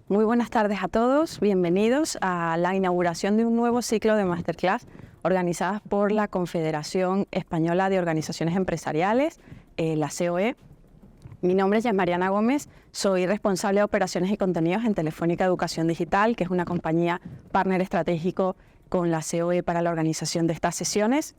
Muy buenas tardes a todos, bienvenidos a la inauguración de un nuevo ciclo de Masterclass organizadas por la Confederación Española de Organizaciones Empresariales, la COE. Mi nombre es Mariana Gómez, soy responsable de operaciones y contenidos en Telefónica Educación Digital, que es una compañía partner estratégico con la COE para la organización de estas sesiones.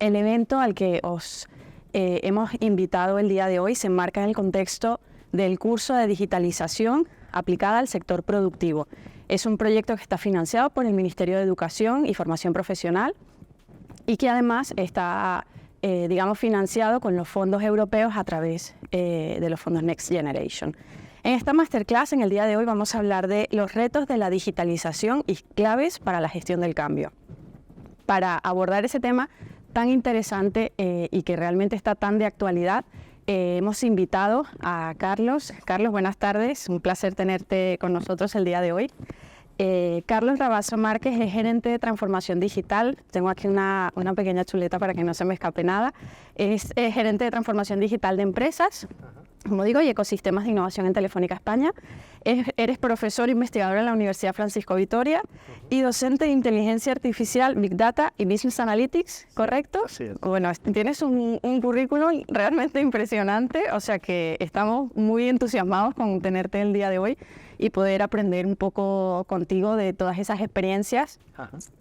El evento al que os hemos invitado el día de hoy se enmarca en el contexto del curso de digitalización aplicada al sector productivo. Es un proyecto que está financiado por el Ministerio de Educación y Formación Profesional y que además está, financiado con los fondos europeos a través de los fondos Next Generation. En esta masterclass, en el día de hoy, vamos a hablar de los retos de la digitalización y claves para la gestión del cambio. Para abordar ese tema tan interesante y que realmente está tan de actualidad, hemos invitado a Carlos. Carlos, buenas tardes. Un placer tenerte con nosotros el día de hoy. Carlos Rabazo Márquez es gerente de transformación digital. Tengo aquí una pequeña chuleta para que no se me escape nada. Es gerente de transformación digital de empresas, como digo, y ecosistemas de innovación en Telefónica España. Eres profesor investigador en la Universidad Francisco Vitoria y docente de inteligencia artificial, Big Data y Business Analytics, ¿correcto? Así es. Bueno, tienes un currículum realmente impresionante, o sea que estamos muy entusiasmados con tenerte el día de hoy y poder aprender un poco contigo de todas esas experiencias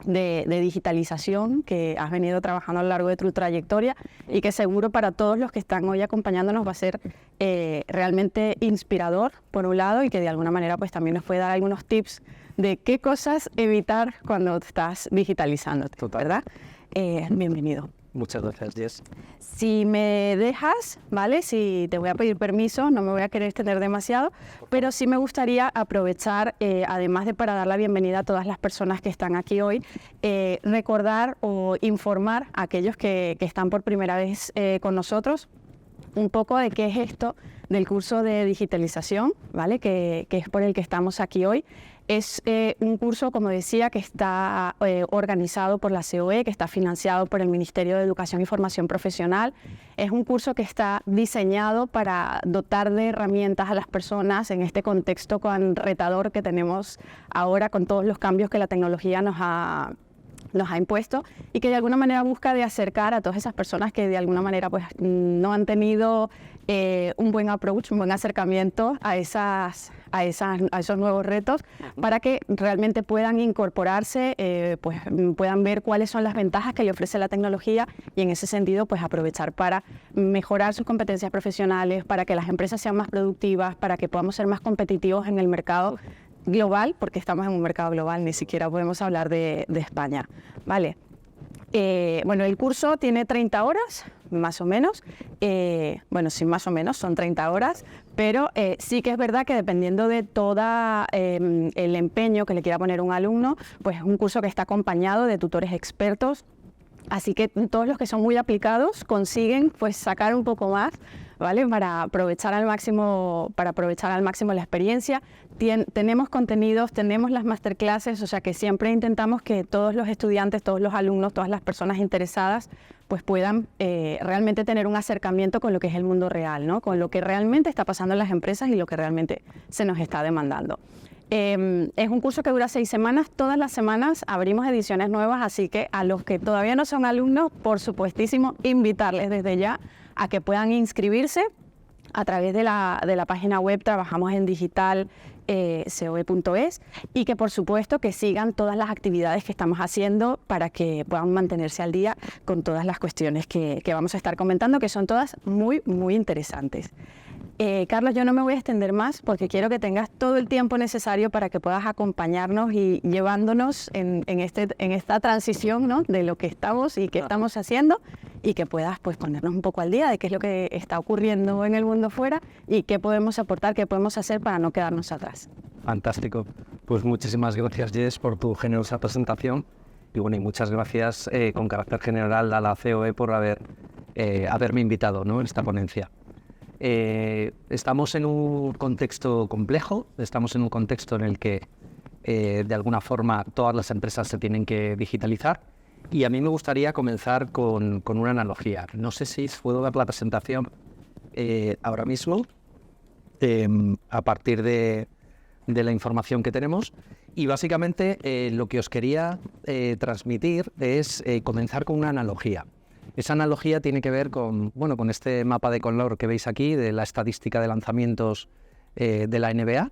de digitalización que has venido trabajando a lo largo de tu trayectoria y que seguro para todos los que están hoy acompañándonos va a ser realmente inspirador, por un lado, y que de alguna manera pues también nos puede dar algunos tips de qué cosas evitar cuando estás digitalizándote. Total. ¿Verdad? Bienvenido. Muchas gracias, Jess. Si me dejas, ¿vale? Si te voy a pedir permiso, no me voy a querer extender demasiado, pero sí me gustaría aprovechar, además de para dar la bienvenida a todas las personas que están aquí hoy, recordar o informar a aquellos que están por primera vez con nosotros un poco de qué es esto del curso de digitalización, ¿vale? Que es por el que estamos aquí hoy. Es un curso, como decía, que está organizado por la COE, que está financiado por el Ministerio de Educación y Formación Profesional. Es un curso que está diseñado para dotar de herramientas a las personas en este contexto tan retador que tenemos ahora con todos los cambios que la tecnología nos ha impuesto y que de alguna manera busca de acercar a todas esas personas que de alguna manera pues no han tenido un buen approach, un buen acercamiento a esos nuevos retos para que realmente puedan incorporarse, pues puedan ver cuáles son las ventajas que le ofrece la tecnología y en ese sentido pues aprovechar para mejorar sus competencias profesionales, para que las empresas sean más productivas, para que podamos ser más competitivos en el mercado global, porque estamos en un mercado global, ni siquiera podemos hablar de España, ¿vale? Bueno, el curso tiene 30 horas, más o menos. Bueno, sí, más o menos, son 30 horas, pero sí que es verdad que dependiendo de todo el empeño que le quiera poner un alumno, pues es un curso que está acompañado de tutores expertos. Así que todos los que son muy aplicados consiguen pues sacar un poco más, ¿vale? Para aprovechar al máximo la experiencia. Tenemos contenidos, tenemos las masterclasses, o sea que siempre intentamos que todos los estudiantes, todos los alumnos, todas las personas interesadas pues puedan realmente tener un acercamiento con lo que es el mundo real, ¿no? Con lo que realmente está pasando en las empresas y lo que realmente se nos está demandando. Es un curso que dura 6 semanas, todas las semanas abrimos ediciones nuevas, así que a los que todavía no son alumnos, por supuestísimo, invitarles desde ya a que puedan inscribirse a través de la página web Trabajamos en Digital, coe.es, y que por supuesto que sigan todas las actividades que estamos haciendo para que puedan mantenerse al día con todas las cuestiones que vamos a estar comentando, que son todas muy, muy interesantes. Carlos, yo no me voy a extender más porque quiero que tengas todo el tiempo necesario para que puedas acompañarnos y llevándonos en esta transición, ¿no? De lo que estamos y qué estamos haciendo y que puedas pues ponernos un poco al día de qué es lo que está ocurriendo en el mundo fuera y qué podemos aportar, qué podemos hacer para no quedarnos atrás. Fantástico. Pues muchísimas gracias, Jess, por tu generosa presentación y bueno, y muchas gracias con carácter general a la COE por haberme invitado, ¿no? En esta ponencia. Estamos en un contexto complejo, estamos en un contexto en el que de alguna forma todas las empresas se tienen que digitalizar Y a mí me gustaría comenzar con una analogía. No sé si puedo dar la presentación ahora mismo, a partir de la información que tenemos. Y básicamente lo que os quería transmitir es comenzar con una analogía. Esa analogía tiene que ver con este mapa de color que veis aquí, de la estadística de lanzamientos de la NBA,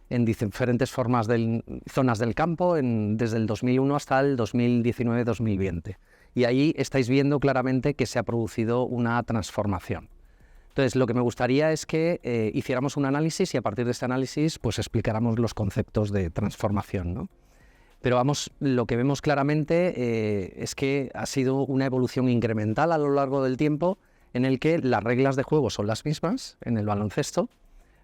en diferentes zonas del campo, desde el 2001 hasta el 2019-2020. Y ahí estáis viendo claramente que se ha producido una transformación. Entonces, lo que me gustaría es que hiciéramos un análisis y a partir de este análisis pues explicáramos los conceptos de transformación, ¿no? Pero vamos, lo que vemos claramente es que ha sido una evolución incremental a lo largo del tiempo en el que las reglas de juego son las mismas en el baloncesto,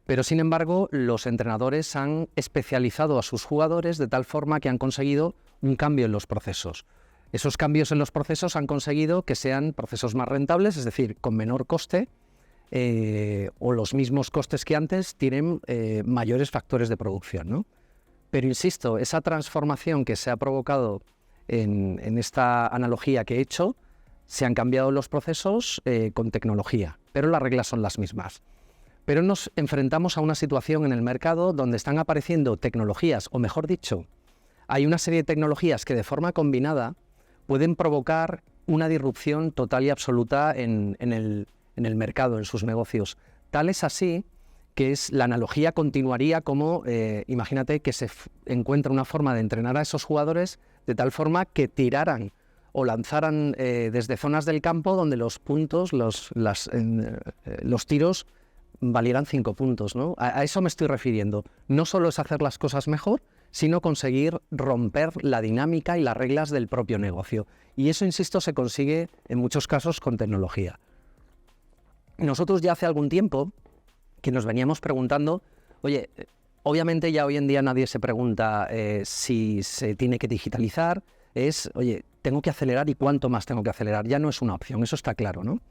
pero sin embargo los entrenadores han especializado a sus jugadores de tal forma que han conseguido un cambio en los procesos. Esos cambios en los procesos han conseguido que sean procesos más rentables, es decir, con menor coste, o los mismos costes que antes tienen mayores factores de producción, ¿no? Pero insisto, esa transformación que se ha provocado en esta analogía que he hecho, se han cambiado los procesos con tecnología, pero las reglas son las mismas. Pero nos enfrentamos a una situación en el mercado donde están apareciendo tecnologías, o mejor dicho, hay una serie de tecnologías que de forma combinada pueden provocar una disrupción total y absoluta en el mercado, en sus negocios. Tal es así que la analogía continuaría como, imagínate que se encuentra una forma de entrenar a esos jugadores de tal forma que tiraran o lanzaran desde zonas del campo donde los puntos, los tiros valieran 5 puntos, ¿no? A eso me estoy refiriendo. No solo es hacer las cosas mejor, sino conseguir romper la dinámica y las reglas del propio negocio. Y eso, insisto, se consigue en muchos casos con tecnología. Nosotros ya hace algún tiempo que nos veníamos preguntando, oye, obviamente ya hoy en día nadie se pregunta si se tiene que digitalizar, oye, tengo que acelerar y cuánto más tengo que acelerar. Ya no es una opción, eso está claro, ¿no?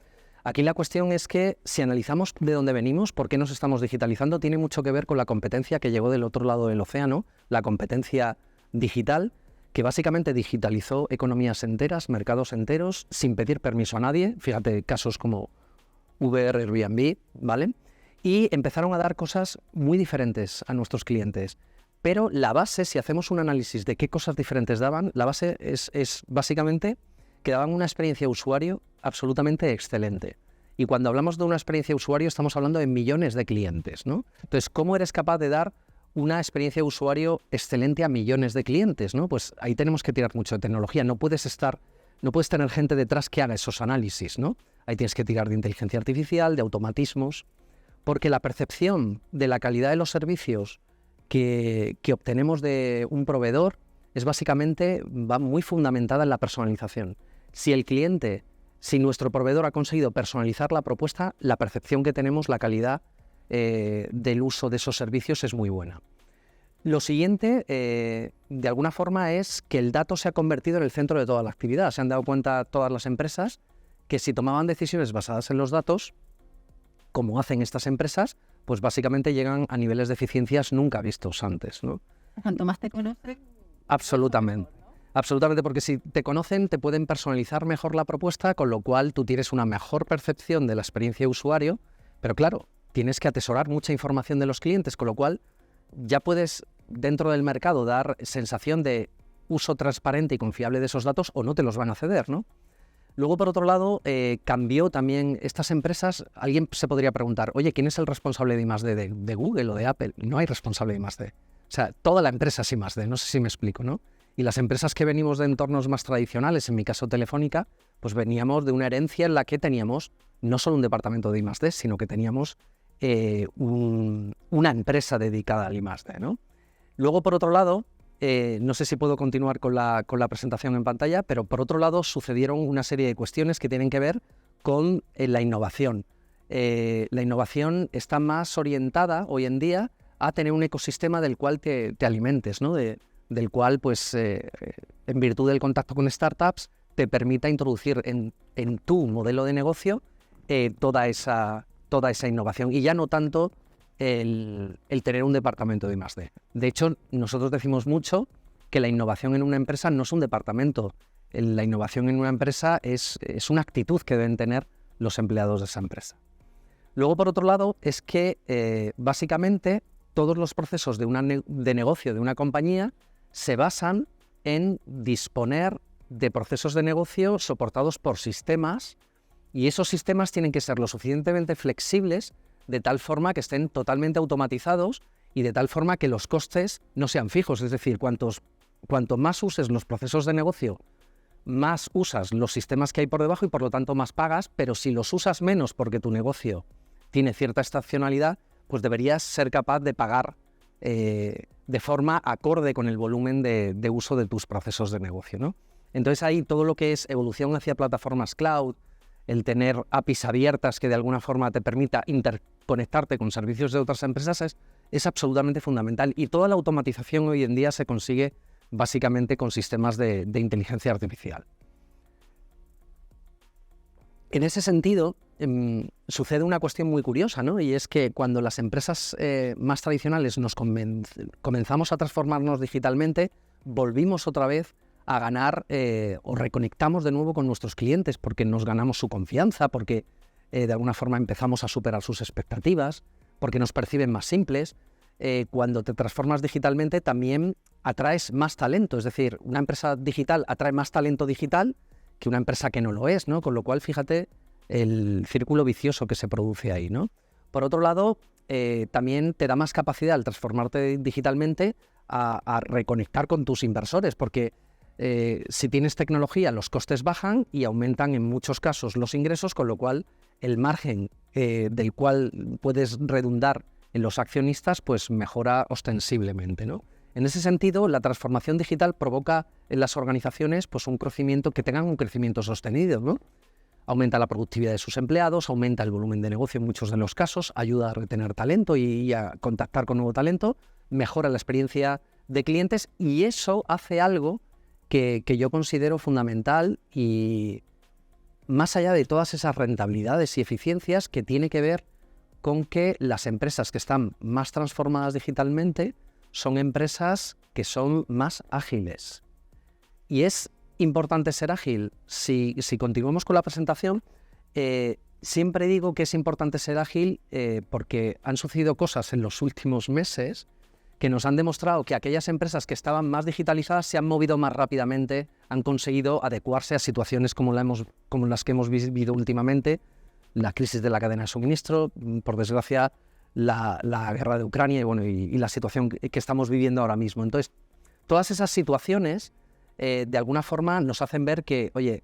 Aquí la cuestión es que si analizamos de dónde venimos, por qué nos estamos digitalizando, tiene mucho que ver con la competencia que llegó del otro lado del océano, la competencia digital, que básicamente digitalizó economías enteras, mercados enteros, sin pedir permiso a nadie. Fíjate, casos como Uber, Airbnb, ¿vale? Y empezaron a dar cosas muy diferentes a nuestros clientes. Pero la base, si hacemos un análisis de qué cosas diferentes daban, la base es básicamente que daban una experiencia de usuario absolutamente excelente. Y cuando hablamos de una experiencia de usuario estamos hablando de millones de clientes, ¿no? Entonces, ¿cómo eres capaz de dar una experiencia de usuario excelente a millones de clientes, ¿no? Pues ahí tenemos que tirar mucho de tecnología. No puedes tener gente detrás que haga esos análisis, ¿no? Ahí tienes que tirar de inteligencia artificial, de automatismos, porque la percepción de la calidad de los servicios que obtenemos de un proveedor es básicamente, va muy fundamentada en la personalización. Si nuestro proveedor ha conseguido personalizar la propuesta, la percepción que tenemos, la calidad del uso de esos servicios es muy buena. Lo siguiente, de alguna forma, es que el dato se ha convertido en el centro de toda la actividad. Se han dado cuenta todas las empresas que si tomaban decisiones basadas en los datos, como hacen estas empresas, pues básicamente llegan a niveles de eficiencias nunca vistos antes, ¿no? Cuanto más te conocen... Absolutamente. Absolutamente, porque si te conocen, te pueden personalizar mejor la propuesta, con lo cual tú tienes una mejor percepción de la experiencia de usuario, pero claro, tienes que atesorar mucha información de los clientes, con lo cual ya puedes, dentro del mercado, dar sensación de uso transparente y confiable de esos datos o no te los van a ceder, ¿no? Luego, por otro lado, cambió también estas empresas. Alguien se podría preguntar, oye, ¿quién es el responsable de I+D de Google o de Apple? No hay responsable de I+D. O sea, toda la empresa es I+D, no sé si me explico, ¿no? Y las empresas que venimos de entornos más tradicionales, en mi caso Telefónica, pues veníamos de una herencia en la que teníamos no solo un departamento de I+D, sino que teníamos una empresa dedicada al I+D, ¿no? Luego, por otro lado, no sé si puedo continuar con la presentación en pantalla, pero por otro lado sucedieron una serie de cuestiones que tienen que ver con la innovación. La innovación está más orientada hoy en día a tener un ecosistema del cual te alimentes, ¿no? Del cual, pues, en virtud del contacto con startups, te permita introducir en tu modelo de negocio toda esa innovación. Y ya no tanto el tener un departamento de I+D. De hecho, nosotros decimos mucho que la innovación en una empresa no es un departamento, la innovación en una empresa es una actitud que deben tener los empleados de esa empresa. Luego, por otro lado, es que básicamente todos los procesos de negocio de una compañía se basan en disponer de procesos de negocio soportados por sistemas, y esos sistemas tienen que ser lo suficientemente flexibles de tal forma que estén totalmente automatizados y de tal forma que los costes no sean fijos. Es decir, cuanto más uses los procesos de negocio, más usas los sistemas que hay por debajo y por lo tanto más pagas, pero si los usas menos porque tu negocio tiene cierta estacionalidad, pues deberías ser capaz de pagar de forma acorde con el volumen de uso de tus procesos de negocio, ¿no? Entonces ahí todo lo que es evolución hacia plataformas cloud, el tener APIs abiertas que de alguna forma te permita interconectarte con servicios de otras empresas es absolutamente fundamental. Y toda la automatización hoy en día se consigue básicamente con sistemas de inteligencia artificial. En ese sentido, sucede una cuestión muy curiosa, ¿no? Y es que cuando las empresas más tradicionales nos comenzamos a transformarnos digitalmente, volvimos otra vez a ganar o reconectamos de nuevo con nuestros clientes porque nos ganamos su confianza, porque de alguna forma empezamos a superar sus expectativas, porque nos perciben más simples. Cuando te transformas digitalmente también atraes más talento, es decir, una empresa digital atrae más talento digital que una empresa que no lo es, ¿no? Con lo cual, fíjate el círculo vicioso que se produce ahí, ¿no? Por otro lado, también te da más capacidad al transformarte digitalmente a reconectar con tus inversores, porque si tienes tecnología, los costes bajan y aumentan en muchos casos los ingresos, con lo cual el margen del cual puedes redundar en los accionistas, pues mejora ostensiblemente, ¿no? En ese sentido, la transformación digital provoca en las organizaciones pues un crecimiento, que tengan un crecimiento sostenido, ¿no? Aumenta la productividad de sus empleados, aumenta el volumen de negocio en muchos de los casos, ayuda a retener talento y a contactar con nuevo talento, mejora la experiencia de clientes, y eso hace algo que yo considero fundamental, y más allá de todas esas rentabilidades y eficiencias, que tiene que ver con que las empresas que están más transformadas digitalmente son empresas que son más ágiles. Y es importante ser ágil. Si continuamos con la presentación, siempre digo que es importante ser ágil porque han sucedido cosas en los últimos meses que nos han demostrado que aquellas empresas que estaban más digitalizadas se han movido más rápidamente, han conseguido adecuarse a situaciones como las que hemos vivido últimamente, la crisis de la cadena de suministro, por desgracia, la guerra de Ucrania y la situación que estamos viviendo ahora mismo. Entonces, todas esas situaciones, de alguna forma, nos hacen ver que, oye,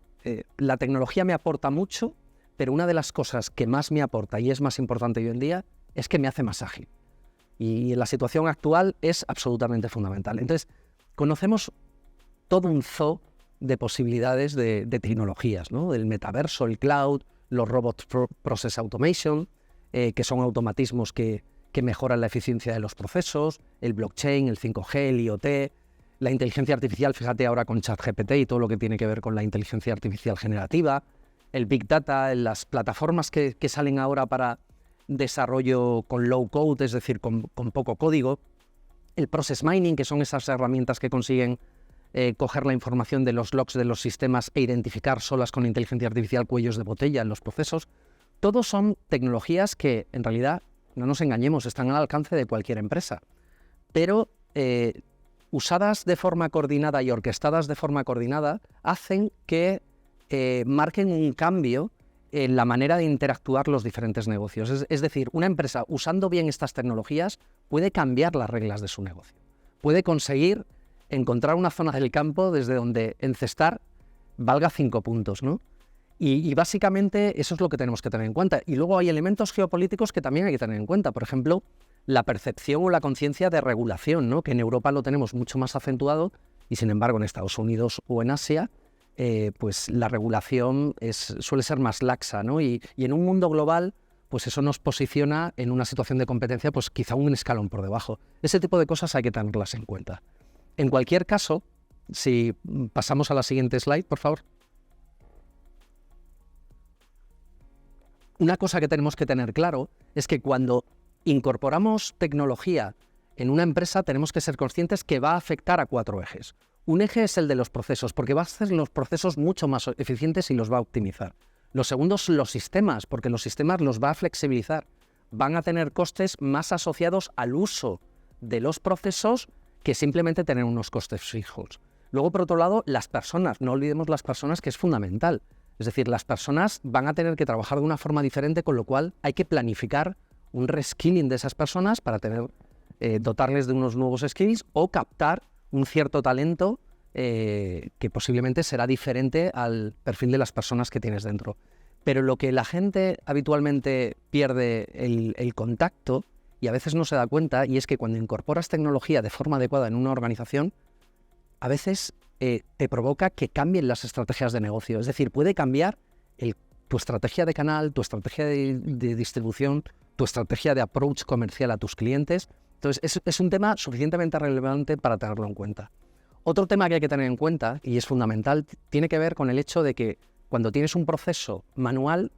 la tecnología me aporta mucho, pero una de las cosas que más me aporta y es más importante hoy en día es que me hace más ágil. Y en la situación actual es absolutamente fundamental. Entonces, conocemos todo un zoo de posibilidades de tecnologías, ¿no? El metaverso, el cloud, los Robot Process Automation, que son automatismos que mejoran la eficiencia de los procesos, el blockchain, el 5G, el IoT, la inteligencia artificial, fíjate ahora con ChatGPT y todo lo que tiene que ver con la inteligencia artificial generativa, el Big Data, las plataformas que salen ahora para desarrollo con low code, es decir, con poco código, el process mining, que son esas herramientas que consiguen coger la información de los logs de los sistemas e identificar solas con inteligencia artificial cuellos de botella en los procesos. Todos son tecnologías que, en realidad, no nos engañemos, están al alcance de cualquier empresa, pero usadas de forma coordinada y orquestadas de forma coordinada, hacen que marquen un cambio en la manera de interactuar los diferentes negocios. Es decir, una empresa usando bien estas tecnologías puede cambiar las reglas de su negocio, puede conseguir encontrar una zona del campo desde donde encestar valga 5 puntos, ¿no? Y básicamente eso es lo que tenemos que tener en cuenta. Y luego hay elementos geopolíticos que también hay que tener en cuenta. Por ejemplo, la percepción o la conciencia de regulación, ¿no? Que en Europa lo tenemos mucho más acentuado y, sin embargo, en Estados Unidos o en Asia, pues la regulación suele ser más laxa, ¿no? Y en un mundo global, pues eso nos posiciona en una situación de competencia, pues quizá un escalón por debajo. Ese tipo de cosas hay que tenerlas en cuenta. En cualquier caso, si pasamos a la siguiente slide, por favor. Una cosa que tenemos que tener claro es que cuando incorporamos tecnología en una empresa tenemos que ser conscientes que va a afectar a 4 ejes. Un eje es el de los procesos, porque va a hacer los procesos mucho más eficientes y los va a optimizar. Lo segundo son los sistemas, porque los sistemas los va a flexibilizar. Van a tener costes más asociados al uso de los procesos que simplemente tener unos costes fijos. Luego, por otro lado, las personas. No olvidemos las personas, que es fundamental. Es decir, las personas van a tener que trabajar de una forma diferente, con lo cual hay que planificar un reskilling de esas personas para dotarles de unos nuevos skills o captar un cierto talento que posiblemente será diferente al perfil de las personas que tienes dentro. Pero lo que la gente habitualmente pierde el contacto, y a veces no se da cuenta, y es que cuando incorporas tecnología de forma adecuada en una organización, a veces te provoca que cambien las estrategias de negocio. Es decir, puede cambiar tu estrategia de canal, tu estrategia de distribución, tu estrategia de approach comercial a tus clientes. Entonces, es un tema suficientemente relevante para tenerlo en cuenta. Otro tema que hay que tener en cuenta, y es fundamental, tiene que ver con el hecho de que cuando tienes un proceso manual,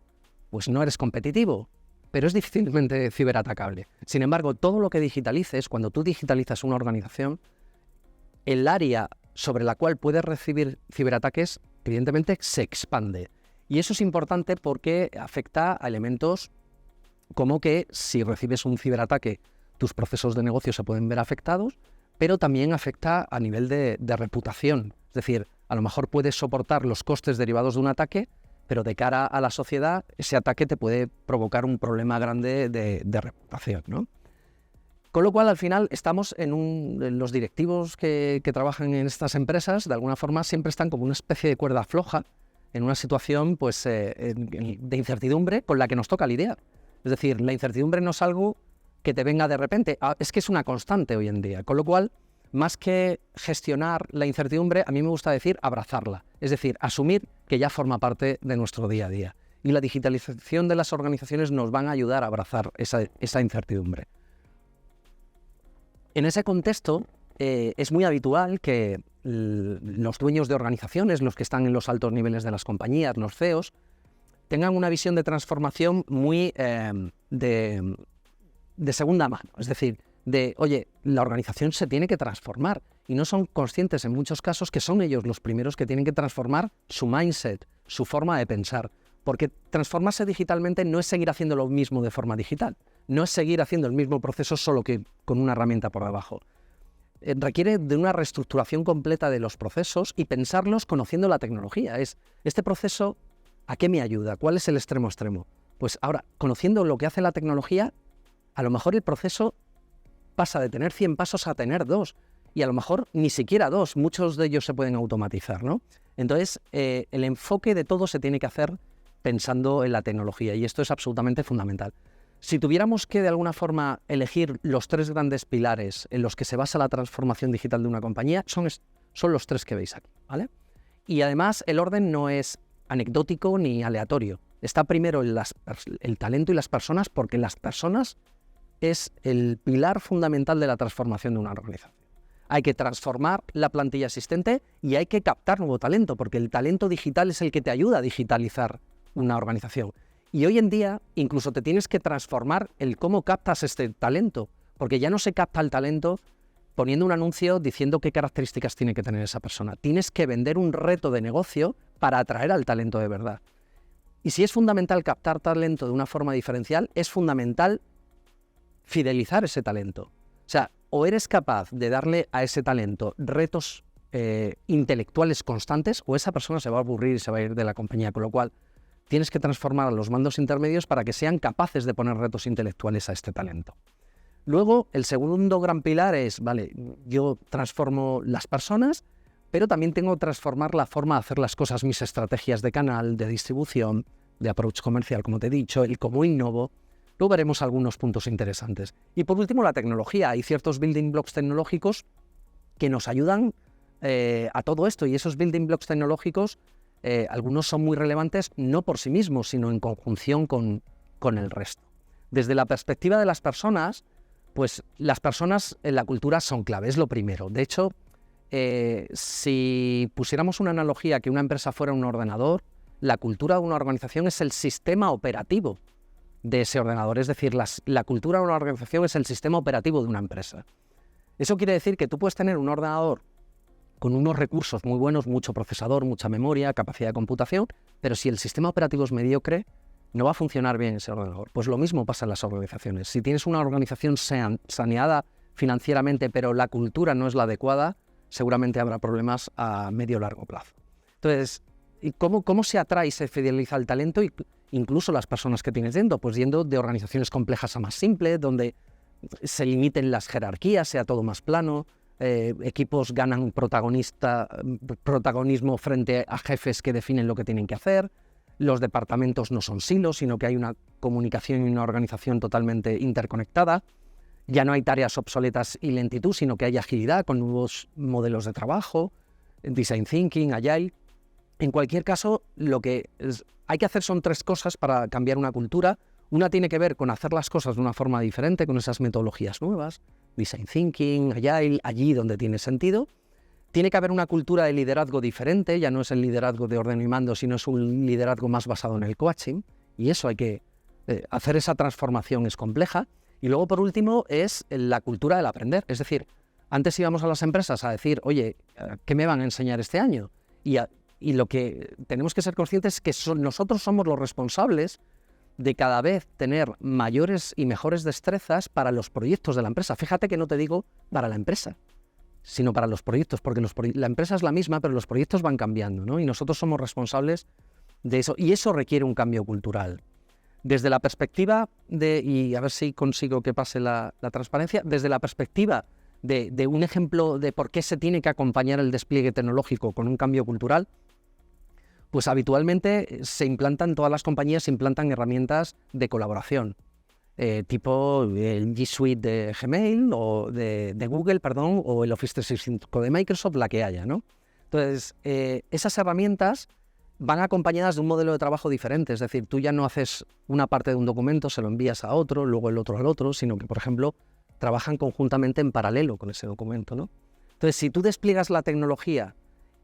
pues no eres competitivo, pero es difícilmente ciberatacable. Sin embargo, todo lo que digitalices, cuando tú digitalizas una organización, el área sobre la cual puedes recibir ciberataques, evidentemente, se expande. Y eso es importante porque afecta a elementos como que si recibes un ciberataque, tus procesos de negocio se pueden ver afectados, pero también afecta a nivel de reputación. Es decir, a lo mejor puedes soportar los costes derivados de un ataque, pero de cara a la sociedad, ese ataque te puede provocar un problema grande de reputación, ¿no? Con lo cual, al final, estamos en los directivos que trabajan en estas empresas, de alguna forma, siempre están como una especie de cuerda floja en una situación pues, de incertidumbre con la que nos toca lidiar. Es decir, la incertidumbre no es algo que te venga de repente, es que es una constante hoy en día. Con lo cual, más que gestionar la incertidumbre, a mí me gusta decir abrazarla. Es decir, asumir que ya forma parte de nuestro día a día. Y la digitalización de las organizaciones nos van a ayudar a abrazar esa incertidumbre. En ese contexto, es muy habitual que los dueños de organizaciones, los que están en los altos niveles de las compañías, los CEOs, tengan una visión de transformación muy de segunda mano. Es decir, oye, la organización se tiene que transformar y no son conscientes en muchos casos que son ellos los primeros que tienen que transformar su mindset, su forma de pensar. Porque transformarse digitalmente no es seguir haciendo lo mismo de forma digital, no es seguir haciendo el mismo proceso solo que con una herramienta por debajo. Requiere de una reestructuración completa de los procesos y pensarlos conociendo la tecnología. Este proceso, ¿a qué me ayuda? ¿Cuál es el extremo extremo? Pues ahora, conociendo lo que hace la tecnología, a lo mejor el proceso pasa de tener 100 pasos a tener 2, y a lo mejor ni siquiera 2, muchos de ellos se pueden automatizar, ¿no? Entonces, el enfoque de todo se tiene que hacer pensando en la tecnología, y esto es absolutamente fundamental. Si tuviéramos que, de alguna forma, elegir los 3 grandes pilares en los que se basa la transformación digital de una compañía, son los 3 que veis aquí, ¿vale? Y además, el orden no es anecdótico ni aleatorio. Está primero el talento y las personas, porque las personas es el pilar fundamental de la transformación de una organización. Hay que transformar la plantilla existente y hay que captar nuevo talento, porque el talento digital es el que te ayuda a digitalizar una organización. Y hoy en día incluso te tienes que transformar el cómo captas este talento, porque ya no se capta el talento poniendo un anuncio diciendo qué características tiene que tener esa persona. Tienes que vender un reto de negocio para atraer al talento de verdad. Y si es fundamental captar talento de una forma diferencial, es fundamental fidelizar ese talento. O sea, o eres capaz de darle a ese talento retos intelectuales constantes, o esa persona se va a aburrir y se va a ir de la compañía, con lo cual tienes que transformar a los mandos intermedios para que sean capaces de poner retos intelectuales a este talento. Luego, el segundo gran pilar es, vale, yo transformo las personas, pero también tengo que transformar la forma de hacer las cosas, mis estrategias de canal, de distribución, de approach comercial, como te he dicho, el cómo innovo. Luego veremos algunos puntos interesantes. Y por último, la tecnología. Hay ciertos building blocks tecnológicos que nos ayudan a todo esto, y esos building blocks tecnológicos, algunos son muy relevantes no por sí mismos, sino en conjunción con el resto. Desde la perspectiva de las personas, pues las personas en la cultura son clave, es lo primero. De hecho, si pusiéramos una analogía que una empresa fuera un ordenador, la cultura de una organización es el sistema operativo de ese ordenador. Es decir, la cultura de una organización es el sistema operativo de una empresa. Eso quiere decir que tú puedes tener un ordenador con unos recursos muy buenos, mucho procesador, mucha memoria, capacidad de computación, pero si el sistema operativo es mediocre, no va a funcionar bien ese ordenador. Pues lo mismo pasa en las organizaciones. Si tienes una organización saneada financieramente, pero la cultura no es la adecuada, seguramente habrá problemas a medio o largo plazo. Entonces, ¿y cómo se atrae y se fideliza el talento? Incluso las personas que tienes dentro, pues yendo de organizaciones complejas a más simples, donde se limiten las jerarquías, sea todo más plano, equipos ganan protagonismo frente a jefes que definen lo que tienen que hacer, los departamentos no son silos, sino que hay una comunicación y una organización totalmente interconectada, ya no hay tareas obsoletas y lentitud, sino que hay agilidad con nuevos modelos de trabajo, design thinking, agile. En cualquier caso, lo que hay que hacer son 3 cosas para cambiar una cultura. Una tiene que ver con hacer las cosas de una forma diferente, con esas metodologías nuevas, design thinking, agile, allí donde tiene sentido. Tiene que haber una cultura de liderazgo diferente, ya no es el liderazgo de orden y mando, sino es un liderazgo más basado en el coaching, y eso hay que hacer esa transformación es compleja. Y luego, por último, es la cultura del aprender. Es decir, antes íbamos a las empresas a decir, oye, ¿qué me van a enseñar este año? Y lo que tenemos que ser conscientes es que nosotros somos los responsables de cada vez tener mayores y mejores destrezas para los proyectos de la empresa. Fíjate que no te digo para la empresa, sino para los proyectos, porque la empresa es la misma, pero los proyectos van cambiando, ¿no? Y nosotros somos responsables de eso, y eso requiere un cambio cultural. Desde la perspectiva y a ver si consigo que pase la transparencia, desde la perspectiva de un ejemplo de por qué se tiene que acompañar el despliegue tecnológico con un cambio cultural, pues habitualmente todas las compañías implantan herramientas de colaboración, tipo el G Suite de Gmail o de Google, perdón, o el Office 365 de Microsoft, la que haya, ¿no? Entonces, esas herramientas van acompañadas de un modelo de trabajo diferente, es decir, tú ya no haces una parte de un documento, se lo envías a otro, luego el otro al otro, sino que, por ejemplo, trabajan conjuntamente en paralelo con ese documento, ¿no? Entonces, si tú despliegas la tecnología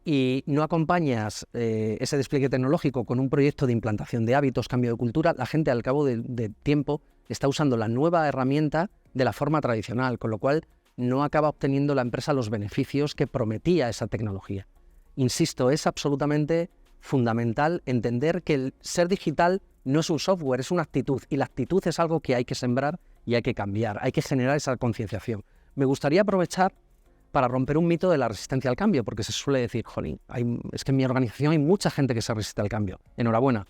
y no acompañas ese despliegue tecnológico con un proyecto de implantación de hábitos, cambio de cultura, la gente al cabo de tiempo está usando la nueva herramienta de la forma tradicional, con lo cual no acaba obteniendo la empresa los beneficios que prometía esa tecnología. Insisto, es absolutamente fundamental entender que el ser digital no es un software, es una actitud, y la actitud es algo que hay que sembrar y hay que cambiar, hay que generar esa concienciación. Me gustaría aprovechar para romper un mito de la resistencia al cambio, porque se suele decir, jolín, es que en mi organización hay mucha gente que se resiste al cambio. Enhorabuena.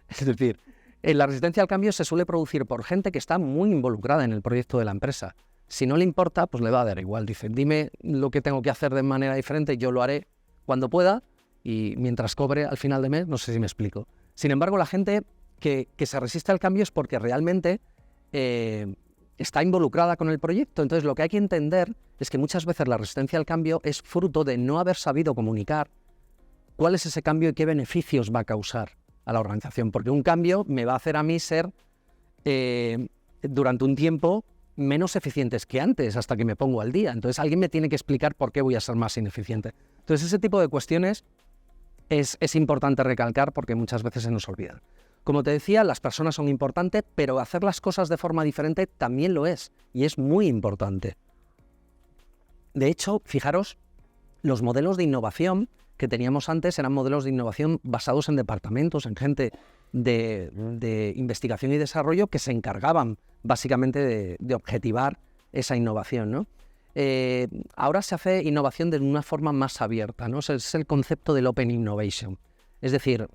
Es decir, la resistencia al cambio se suele producir por gente que está muy involucrada en el proyecto de la empresa. Si no le importa, pues le va a dar igual. Dice, dime lo que tengo que hacer de manera diferente, yo lo haré cuando pueda y mientras cobre al final de mes, no sé si me explico. Sin embargo, la gente que se resiste al cambio es porque realmente está involucrada con el proyecto. Entonces, lo que hay que entender es que muchas veces la resistencia al cambio es fruto de no haber sabido comunicar cuál es ese cambio y qué beneficios va a causar a la organización. Porque un cambio me va a hacer a mí ser, durante un tiempo, menos eficientes que antes, hasta que me pongo al día. Entonces, alguien me tiene que explicar por qué voy a ser más ineficiente. Entonces, ese tipo de cuestiones es importante recalcar porque muchas veces se nos olvidan. Como te decía, las personas son importantes, pero hacer las cosas de forma diferente también lo es, y es muy importante. De hecho, fijaros, los modelos de innovación que teníamos antes eran modelos de innovación basados en departamentos, en gente de investigación y desarrollo que se encargaban básicamente de objetivar esa innovación, ¿no? Ahora se hace innovación de una forma más abierta, ¿no? Es el concepto del Open Innovation. Es decir,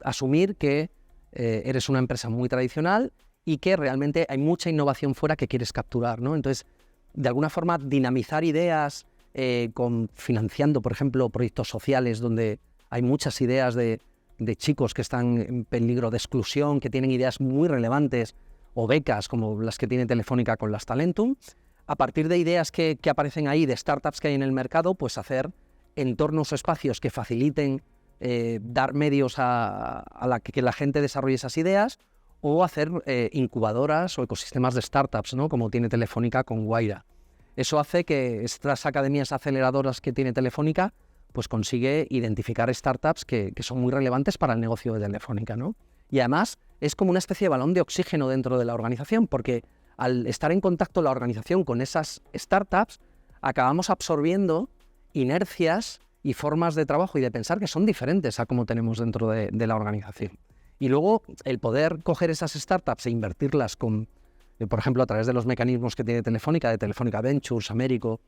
asumir que eres una empresa muy tradicional y que realmente hay mucha innovación fuera que quieres capturar, ¿no? Entonces, de alguna forma, dinamizar ideas financiando, por ejemplo, proyectos sociales donde hay muchas ideas de chicos que están en peligro de exclusión, que tienen ideas muy relevantes, o becas como las que tiene Telefónica con las Talentum. A partir de ideas que aparecen ahí, de startups que hay en el mercado, pues hacer entornos o espacios que faciliten dar medios a que la gente desarrolle esas ideas, o hacer incubadoras o ecosistemas de startups, ¿no? Como tiene Telefónica con Wayra. Eso hace que estas academias aceleradoras que tiene Telefónica pues consigue identificar startups que son muy relevantes para el negocio de Telefónica, ¿no? Y además es como una especie de balón de oxígeno dentro de la organización, porque al estar en contacto la organización con esas startups, acabamos absorbiendo inercias y formas de trabajo y de pensar que son diferentes a como tenemos dentro de la organización. Y luego el poder coger esas startups e invertirlas con, por ejemplo, a través de los mecanismos que tiene Telefónica, de Telefónica Ventures, Américo,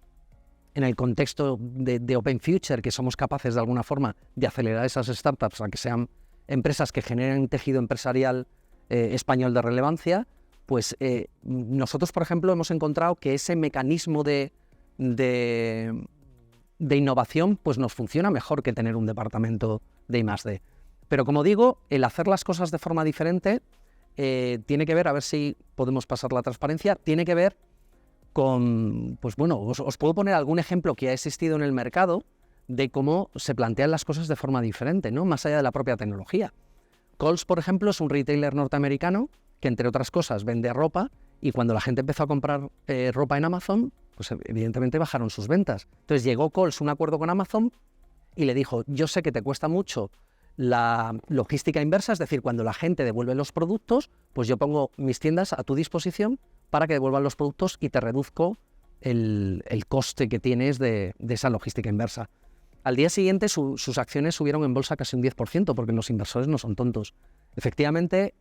en el contexto de Open Future, que somos capaces de alguna forma de acelerar esas startups a que sean empresas que generen tejido empresarial español de relevancia, pues nosotros, por ejemplo, hemos encontrado que ese mecanismo de innovación pues nos funciona mejor que tener un departamento de I+D. Pero como digo, el hacer las cosas de forma diferente tiene que ver, a ver si podemos pasar la transparencia, tiene que ver con, pues bueno, os puedo poner algún ejemplo que ha existido en el mercado de cómo se plantean las cosas de forma diferente, ¿no? Más allá de la propia tecnología. Kohl's, por ejemplo, es un retailer norteamericano que, entre otras cosas, vende ropa, y cuando la gente empezó a comprar ropa en Amazon, pues evidentemente bajaron sus ventas. Entonces llegó Kohl's a un acuerdo con Amazon y le dijo, yo sé que te cuesta mucho la logística inversa, es decir, cuando la gente devuelve los productos, pues yo pongo mis tiendas a tu disposición para que devuelvan los productos y te reduzco el coste que tienes de esa logística inversa. Al día siguiente sus acciones subieron en bolsa casi un 10%, porque los inversores no son tontos. Efectivamente,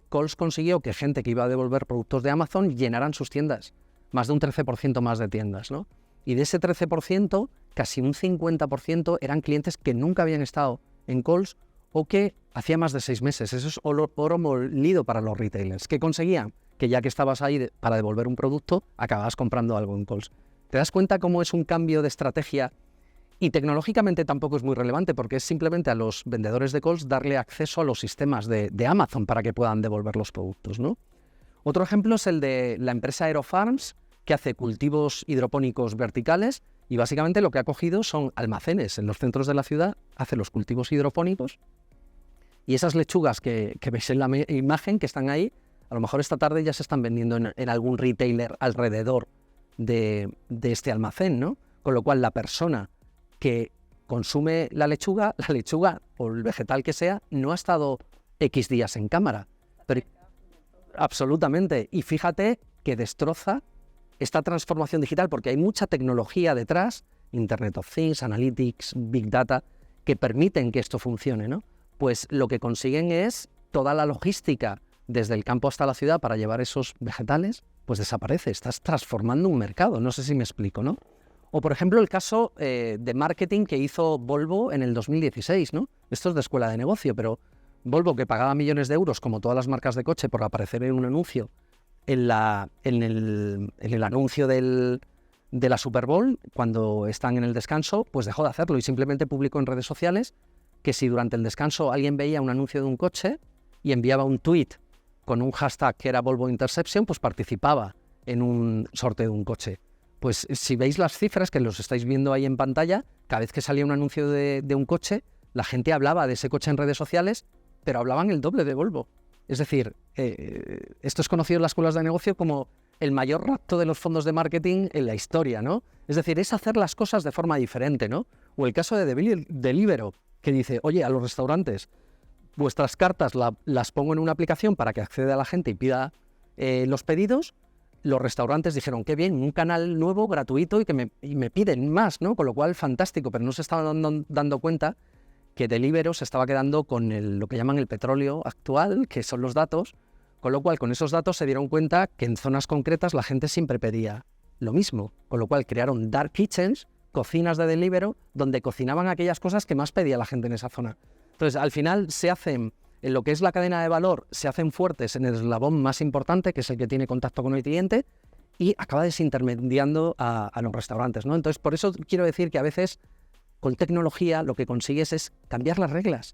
Kohl's consiguió que gente que iba a devolver productos de Amazon llenaran sus tiendas, más de un 13% más de tiendas, ¿no? Y de ese 13%, casi un 50% eran clientes que nunca habían estado en Kohl's o que hacía más de 6 meses. Eso es oro molido para los retailers, que conseguían que ya que estabas ahí para devolver un producto, acababas comprando algo en Kohl's. ¿Te das cuenta cómo es un cambio de estrategia? Y tecnológicamente tampoco es muy relevante, porque es simplemente a los vendedores de Kohl's darle acceso a los sistemas de Amazon para que puedan devolver los productos, ¿no? Otro ejemplo es el de la empresa Aerofarms, que hace cultivos hidropónicos verticales, y básicamente lo que ha cogido son almacenes en los centros de la ciudad, hace los cultivos hidropónicos, y esas lechugas que veis en la imagen que están ahí, a lo mejor esta tarde ya se están vendiendo en algún retailer alrededor de este almacén, ¿no? Con lo cual la persona que consume la lechuga o el vegetal que sea, no ha estado X días en cámara. Pero, absolutamente. Y fíjate que destroza esta transformación digital, porque hay mucha tecnología detrás, Internet of Things, Analytics, Big Data, que permiten que esto funcione, ¿no? Pues lo que consiguen es toda la logística desde el campo hasta la ciudad para llevar esos vegetales, pues desaparece. Estás transformando un mercado, no sé si me explico, ¿no? O, por ejemplo, el caso de marketing que hizo Volvo en el 2016, ¿no? Esto es de escuela de negocio, pero Volvo, que pagaba millones de euros, como todas las marcas de coche, por aparecer en un anuncio, en el anuncio de la Super Bowl, cuando están en el descanso, pues dejó de hacerlo y simplemente publicó en redes sociales que si durante el descanso alguien veía un anuncio de un coche y enviaba un tweet con un hashtag que era Volvo Interception, pues participaba en un sorteo de un coche. Pues si veis las cifras, que los estáis viendo ahí en pantalla, cada vez que salía un anuncio de un coche, la gente hablaba de ese coche en redes sociales, pero hablaban el doble de Volvo. Es decir, esto es conocido en las escuelas de negocio como el mayor rapto de los fondos de marketing en la historia, ¿no? Es decir, es hacer las cosas de forma diferente, ¿no? O el caso de Deliveroo, que dice, oye, a los restaurantes, vuestras cartas las pongo en una aplicación para que acceda a la gente y pida los pedidos. Los restaurantes dijeron, qué bien, un canal nuevo, gratuito, y me piden más, ¿no? Con lo cual, fantástico, pero no se estaban dando cuenta que Deliveroo se estaba quedando con lo que llaman el petróleo actual, que son los datos, con lo cual con esos datos se dieron cuenta que en zonas concretas la gente siempre pedía lo mismo, con lo cual crearon dark kitchens, cocinas de Deliveroo, donde cocinaban aquellas cosas que más pedía la gente en esa zona. Entonces, al final se hacen, en lo que es la cadena de valor, se hacen fuertes en el eslabón más importante, que es el que tiene contacto con el cliente, y acaba desintermediando a los restaurantes, ¿no? Entonces, por eso quiero decir que a veces con tecnología lo que consigues es cambiar las reglas.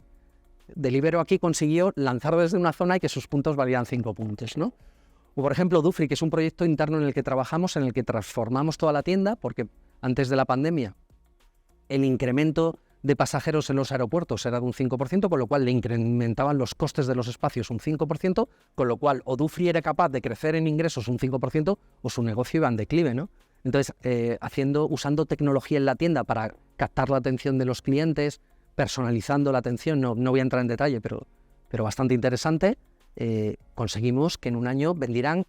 Deliveroo aquí consiguió lanzar desde una zona y que sus puntos valían 5 puntos, ¿no? O, por ejemplo, Dufry, que es un proyecto interno en el que trabajamos, en el que transformamos toda la tienda, porque antes de la pandemia el incremento de pasajeros en los aeropuertos era de un 5%, con lo cual le incrementaban los costes de los espacios un 5%, con lo cual o Dufry era capaz de crecer en ingresos un 5% o su negocio iba en declive, ¿no? Entonces, usando tecnología en la tienda para captar la atención de los clientes, personalizando la atención, no voy a entrar en detalle, pero bastante interesante, conseguimos que en un año vendieran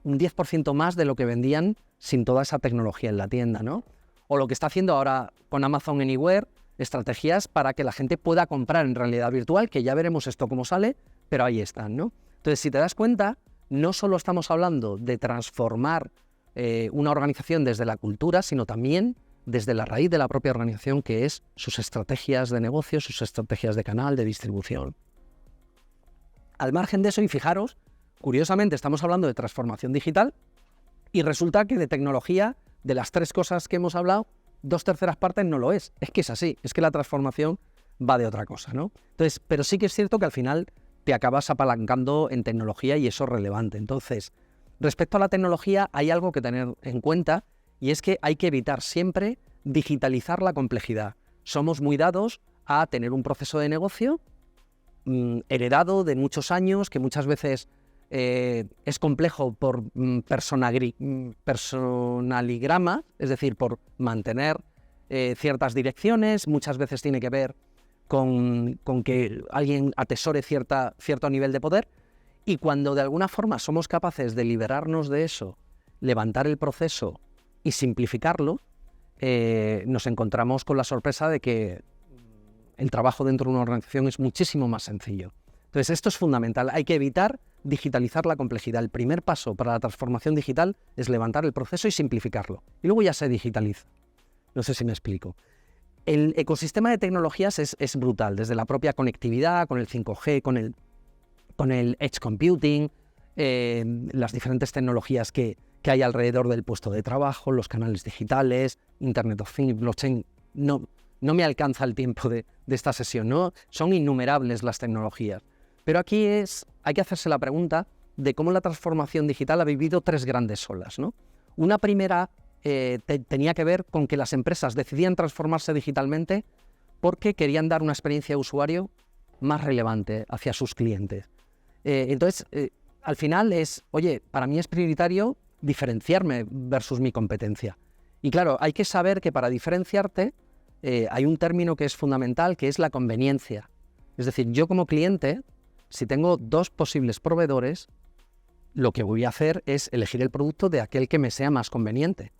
un 10% más de lo que vendían sin toda esa tecnología en la tienda, ¿no? o lo que está haciendo ahora con Amazon Anywhere, estrategias para que la gente pueda comprar en realidad virtual, que ya veremos esto cómo sale, pero ahí están, ¿no? Entonces, si te das cuenta, no solo estamos hablando de transformar una organización desde la cultura, sino también desde la raíz de la propia organización, que es sus estrategias de negocio, sus estrategias de canal, de distribución. Al margen de eso, y fijaros, curiosamente estamos hablando de transformación digital y resulta que de tecnología, de las 3 cosas que hemos hablado, 2/3 partes no lo es. Es que es así, es que la transformación va de otra cosa, ¿no? Entonces, pero sí que es cierto que al final te acabas apalancando en tecnología y eso es relevante. Entonces, respecto a la tecnología, hay algo que tener en cuenta y es que hay que evitar siempre digitalizar la complejidad. Somos muy dados a tener un proceso de negocio heredado de muchos años, que muchas veces es complejo por personaligrama, es decir, por mantener ciertas direcciones, muchas veces tiene que ver con que alguien atesore cierto nivel de poder, y cuando de alguna forma somos capaces de liberarnos de eso, levantar el proceso y simplificarlo, nos encontramos con la sorpresa de que el trabajo dentro de una organización es muchísimo más sencillo. Entonces, esto es fundamental. Hay que evitar digitalizar la complejidad. El primer paso para la transformación digital es levantar el proceso y simplificarlo. Y luego ya se digitaliza. No sé si me explico. El ecosistema de tecnologías es brutal, desde la propia conectividad, con el 5G, con el edge computing, las diferentes tecnologías que hay alrededor del puesto de trabajo, los canales digitales, Internet of Things, blockchain. No me alcanza el tiempo de esta sesión, ¿no? Son innumerables las tecnologías. Pero aquí hay que hacerse la pregunta de cómo la transformación digital ha vivido 3 grandes olas, ¿no? Una primera tenía que ver con que las empresas decidían transformarse digitalmente porque querían dar una experiencia de usuario más relevante hacia sus clientes. Entonces, al final para mí es prioritario diferenciarme versus mi competencia. Y claro, hay que saber que para diferenciarte hay un término que es fundamental, que es la conveniencia. Es decir, yo como cliente, si tengo 2 posibles proveedores, lo que voy a hacer es elegir el producto de aquel que me sea más conveniente.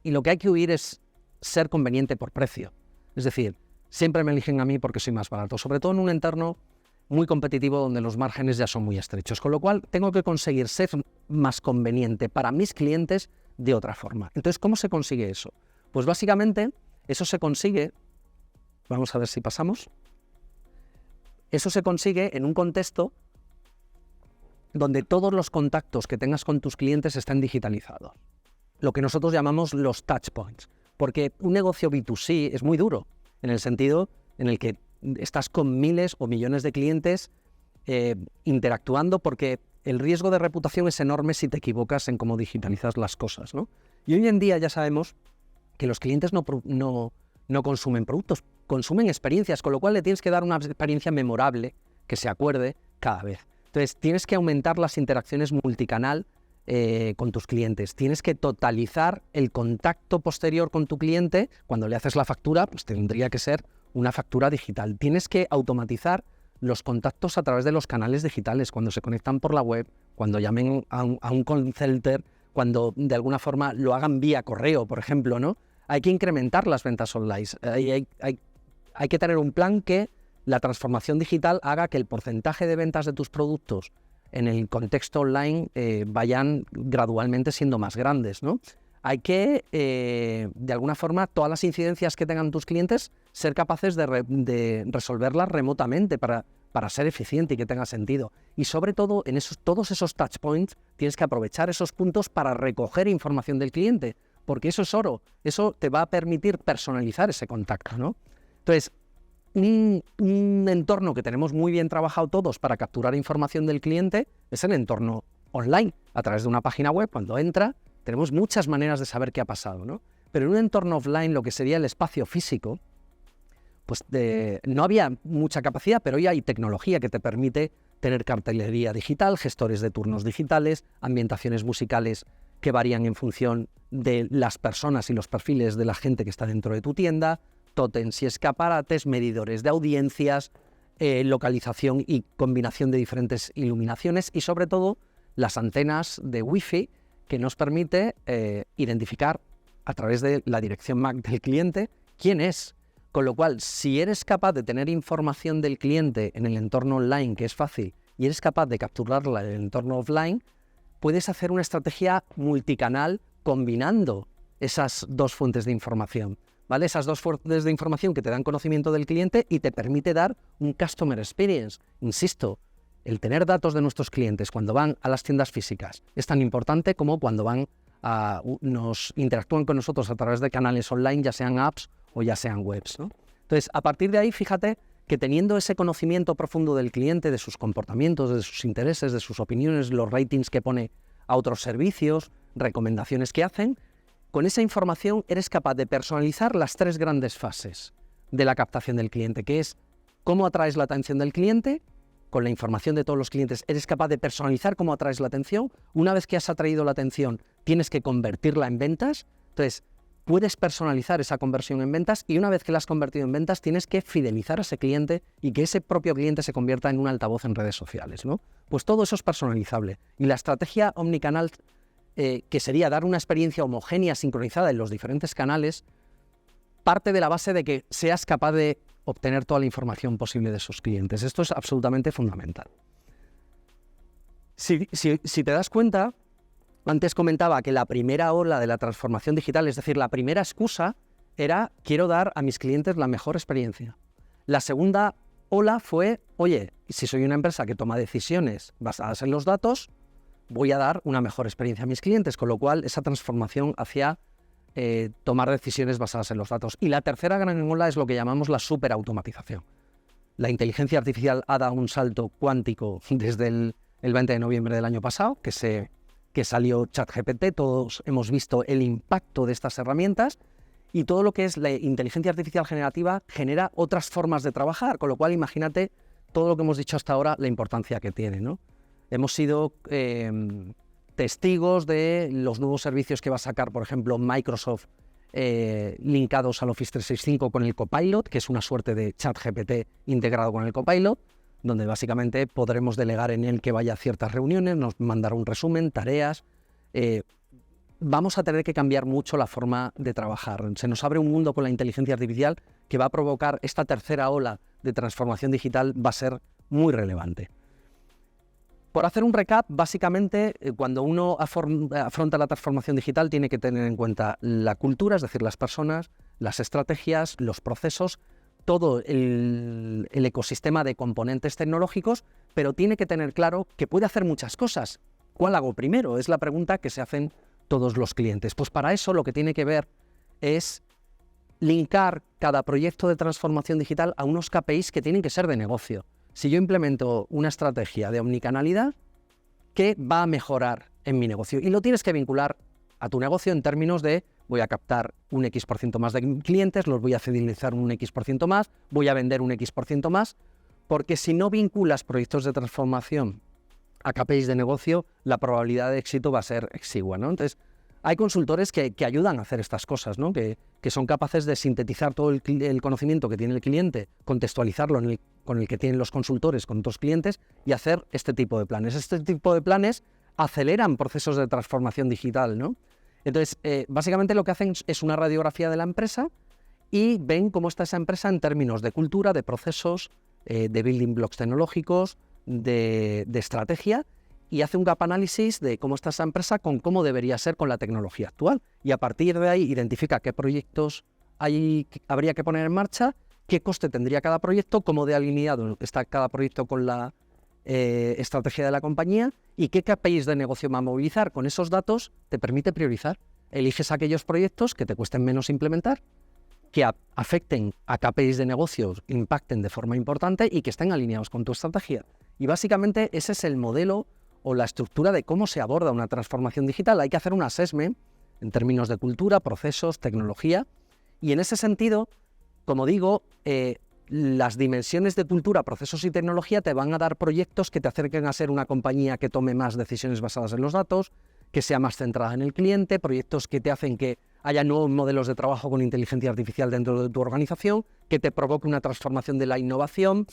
Y lo que hay que huir es ser conveniente por precio. Es decir, siempre me eligen a mí porque soy más barato, sobre todo en un entorno muy competitivo donde los márgenes ya son muy estrechos, con lo cual tengo que conseguir ser más conveniente para mis clientes de otra forma. Entonces, ¿cómo se consigue eso? Pues básicamente eso se consigue, vamos a ver si pasamos, eso se consigue en un contexto donde todos los contactos que tengas con tus clientes están digitalizados. Lo que nosotros llamamos los touch points, porque un negocio B2C es muy duro, en el sentido en el que estás con miles o millones de clientes interactuando, porque el riesgo de reputación es enorme si te equivocas en cómo digitalizas las cosas, ¿no? Y hoy en día ya sabemos que los clientes no consumen productos, consumen experiencias, con lo cual le tienes que dar una experiencia memorable que se acuerde cada vez. Entonces, tienes que aumentar las interacciones multicanal con tus clientes. Tienes que totalizar el contacto posterior con tu cliente. Cuando le haces la factura, pues tendría que ser una factura digital. Tienes que automatizar los contactos a través de los canales digitales, cuando se conectan por la web, cuando llamen a un call center, cuando de alguna forma lo hagan vía correo, por ejemplo, ¿no? Hay que incrementar las ventas online. Hay que tener un plan que la transformación digital haga que el porcentaje de ventas de tus productos en el contexto online vayan gradualmente siendo más grandes, ¿no? Hay que, de alguna forma, todas las incidencias que tengan tus clientes, ser capaces de resolverlas remotamente para ser eficiente y que tenga sentido. Y sobre todo, en todos esos touch points, tienes que aprovechar esos puntos para recoger información del cliente, porque eso es oro. Eso te va a permitir personalizar ese contacto, ¿no? Entonces, un entorno que tenemos muy bien trabajado todos para capturar información del cliente es el entorno online. A través de una página web, cuando entra, tenemos muchas maneras de saber qué ha pasado, ¿no? Pero en un entorno offline, lo que sería el espacio físico, pues no había mucha capacidad, pero hoy hay tecnología que te permite tener cartelería digital, gestores de turnos digitales, ambientaciones musicales que varían en función de las personas y los perfiles de la gente que está dentro de tu tienda, tótems y escaparates, medidores de audiencias, localización y combinación de diferentes iluminaciones y sobre todo las antenas de Wi-Fi que nos permite identificar a través de la dirección MAC del cliente quién es. Con lo cual, si eres capaz de tener información del cliente en el entorno online, que es fácil, y eres capaz de capturarla en el entorno offline, puedes hacer una estrategia multicanal combinando esas dos fuentes de información, ¿vale? Esas dos fuentes de información que te dan conocimiento del cliente y te permite dar un customer experience. Insisto, el tener datos de nuestros clientes cuando van a las tiendas físicas es tan importante como cuando nos interactúan con nosotros a través de canales online, ya sean apps o ya sean webs, ¿no? Entonces, a partir de ahí, fíjate que teniendo ese conocimiento profundo del cliente, de sus comportamientos, de sus intereses, de sus opiniones, los ratings que pone a otros servicios, recomendaciones que hacen, con esa información eres capaz de personalizar las 3 grandes fases de la captación del cliente, que es cómo atraes la atención del cliente. Con la información de todos los clientes eres capaz de personalizar cómo atraes la atención. Una vez que has atraído la atención, tienes que convertirla en ventas. Entonces, puedes personalizar esa conversión en ventas y una vez que la has convertido en ventas, tienes que fidelizar a ese cliente y que ese propio cliente se convierta en un altavoz en redes sociales, ¿no? Pues todo eso es personalizable. Y la estrategia omnicanal, que sería dar una experiencia homogénea, sincronizada en los diferentes canales, parte de la base de que seas capaz de obtener toda la información posible de sus clientes. Esto es absolutamente fundamental. Si te das cuenta, antes comentaba que la primera ola de la transformación digital, es decir, la primera excusa era quiero dar a mis clientes la mejor experiencia. La segunda ola fue, oye, si soy una empresa que toma decisiones basadas en los datos, voy a dar una mejor experiencia a mis clientes, con lo cual esa transformación hacia tomar decisiones basadas en los datos. Y la tercera gran ola es lo que llamamos la superautomatización. La inteligencia artificial ha dado un salto cuántico desde el 20 de noviembre del año pasado, que salió ChatGPT. Todos hemos visto el impacto de estas herramientas y todo lo que es la inteligencia artificial generativa genera otras formas de trabajar, con lo cual imagínate todo lo que hemos dicho hasta ahora, la importancia que tiene, ¿no? Hemos sido testigos de los nuevos servicios que va a sacar, por ejemplo, Microsoft, linkados al Office 365 con el Copilot, que es una suerte de ChatGPT integrado con el Copilot, donde básicamente podremos delegar en él que vaya a ciertas reuniones, nos mandará un resumen, tareas. Vamos a tener que cambiar mucho la forma de trabajar. Se nos abre un mundo con la inteligencia artificial que va a provocar esta tercera ola de transformación digital, va a ser muy relevante. Por hacer un recap, básicamente, cuando uno afronta la transformación digital, tiene que tener en cuenta la cultura, es decir, las personas, las estrategias, los procesos, todo el ecosistema de componentes tecnológicos, pero tiene que tener claro que puede hacer muchas cosas. ¿Cuál hago primero? Es la pregunta que se hacen todos los clientes. Pues para eso lo que tiene que ver es linkar cada proyecto de transformación digital a unos KPIs que tienen que ser de negocio. Si yo implemento una estrategia de omnicanalidad, ¿qué va a mejorar en mi negocio? Y lo tienes que vincular a tu negocio en términos de voy a captar un X% más de clientes, los voy a fidelizar un X% más, voy a vender un X% más, porque si no vinculas proyectos de transformación a KPIs de negocio, la probabilidad de éxito va a ser exigua, ¿no? Entonces, hay consultores que ayudan a hacer estas cosas, ¿no? Que son capaces de sintetizar todo el conocimiento que tiene el cliente, contextualizarlo con el que tienen los consultores con otros clientes y hacer este tipo de planes. Este tipo de planes aceleran procesos de transformación digital, ¿no? Entonces, básicamente lo que hacen es una radiografía de la empresa y ven cómo está esa empresa en términos de cultura, de procesos, de building blocks tecnológicos, de estrategia, y hace un gap análisis de cómo está esa empresa con cómo debería ser con la tecnología actual. Y a partir de ahí identifica qué proyectos habría que poner en marcha, qué coste tendría cada proyecto, cómo de alineado está cada proyecto con la estrategia de la compañía y qué KPIs de negocio va a movilizar. Con esos datos te permite priorizar. Eliges aquellos proyectos que te cuesten menos implementar, que afecten a KPIs de negocios, impacten de forma importante y que estén alineados con tu estrategia. Y básicamente ese es el modelo o la estructura de cómo se aborda una transformación digital. Hay que hacer un assessment en términos de cultura, procesos, tecnología, y en ese sentido, como digo, las dimensiones de cultura, procesos y tecnología te van a dar proyectos que te acerquen a ser una compañía que tome más decisiones basadas en los datos, que sea más centrada en el cliente, proyectos que te hacen que haya nuevos modelos de trabajo con inteligencia artificial dentro de tu organización, que te provoque una transformación de la innovación.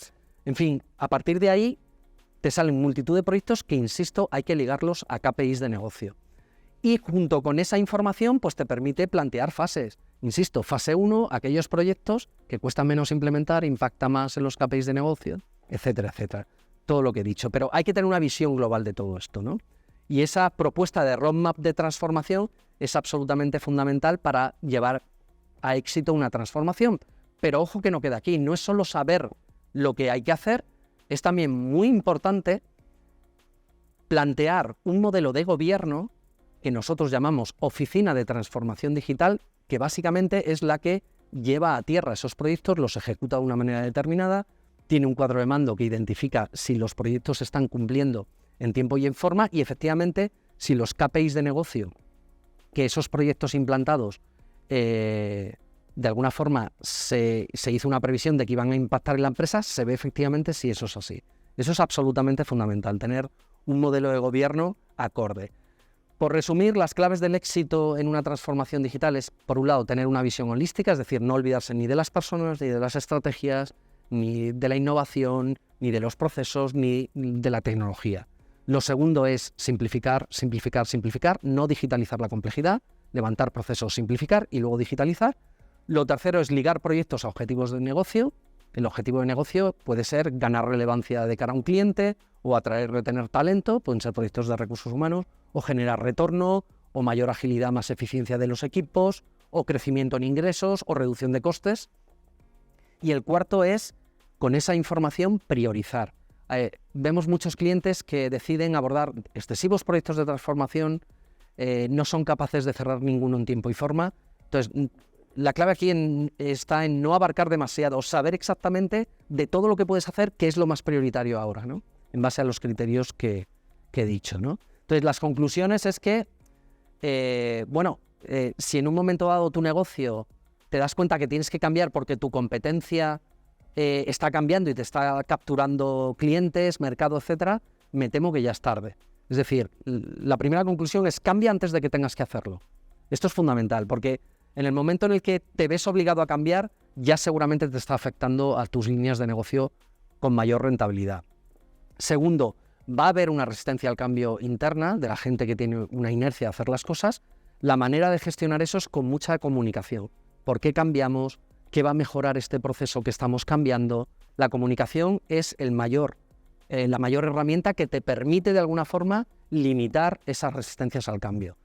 En fin, a partir de ahí te salen multitud de proyectos que, insisto, hay que ligarlos a KPIs de negocio. Y junto con esa información, pues te permite plantear fases. Insisto, fase 1, aquellos proyectos que cuestan menos implementar, impacta más en los KPIs de negocio, etcétera, etcétera. Todo lo que he dicho. Pero hay que tener una visión global de todo esto, ¿no? Y esa propuesta de roadmap de transformación es absolutamente fundamental para llevar a éxito una transformación. Pero ojo que no queda aquí. No es solo saber lo que hay que hacer, es también muy importante plantear un modelo de gobierno que nosotros llamamos Oficina de Transformación Digital, que básicamente es la que lleva a tierra esos proyectos, los ejecuta de una manera determinada, tiene un cuadro de mando que identifica si los proyectos se están cumpliendo en tiempo y en forma, y efectivamente si los KPIs de negocio, que esos proyectos implantados, de alguna forma se hizo una previsión de que iban a impactar en la empresa, se ve efectivamente si eso es así. Eso es absolutamente fundamental, tener un modelo de gobierno acorde. Por resumir, las claves del éxito en una transformación digital es, por un lado, tener una visión holística, es decir, no olvidarse ni de las personas, ni de las estrategias, ni de la innovación, ni de los procesos, ni de la tecnología. Lo segundo es simplificar, simplificar, simplificar, no digitalizar la complejidad, levantar procesos, simplificar y luego digitalizar. Lo tercero es ligar proyectos a objetivos de negocio. El objetivo de negocio puede ser ganar relevancia de cara a un cliente o atraer, retener talento, pueden ser proyectos de recursos humanos, o generar retorno, o mayor agilidad, más eficiencia de los equipos, o crecimiento en ingresos, o reducción de costes. Y el cuarto es, con esa información, priorizar. Vemos muchos clientes que deciden abordar excesivos proyectos de transformación, no son capaces de cerrar ninguno en tiempo y forma. Entonces, la clave aquí está en no abarcar demasiado, saber exactamente de todo lo que puedes hacer, qué es lo más prioritario ahora, ¿no? En base a los criterios que he dicho, ¿no? Entonces, las conclusiones es que, si en un momento dado tu negocio te das cuenta que tienes que cambiar porque tu competencia está cambiando y te está capturando clientes, mercado, etcétera, me temo que ya es tarde. Es decir, la primera conclusión es cambia antes de que tengas que hacerlo. Esto es fundamental porque en el momento en el que te ves obligado a cambiar, ya seguramente te está afectando a tus líneas de negocio con mayor rentabilidad. Segundo, va a haber una resistencia al cambio interna de la gente que tiene una inercia a hacer las cosas. La manera de gestionar eso es con mucha comunicación. ¿Por qué cambiamos? ¿Qué va a mejorar este proceso que estamos cambiando? La comunicación es la mayor herramienta que te permite de alguna forma limitar esas resistencias al cambio.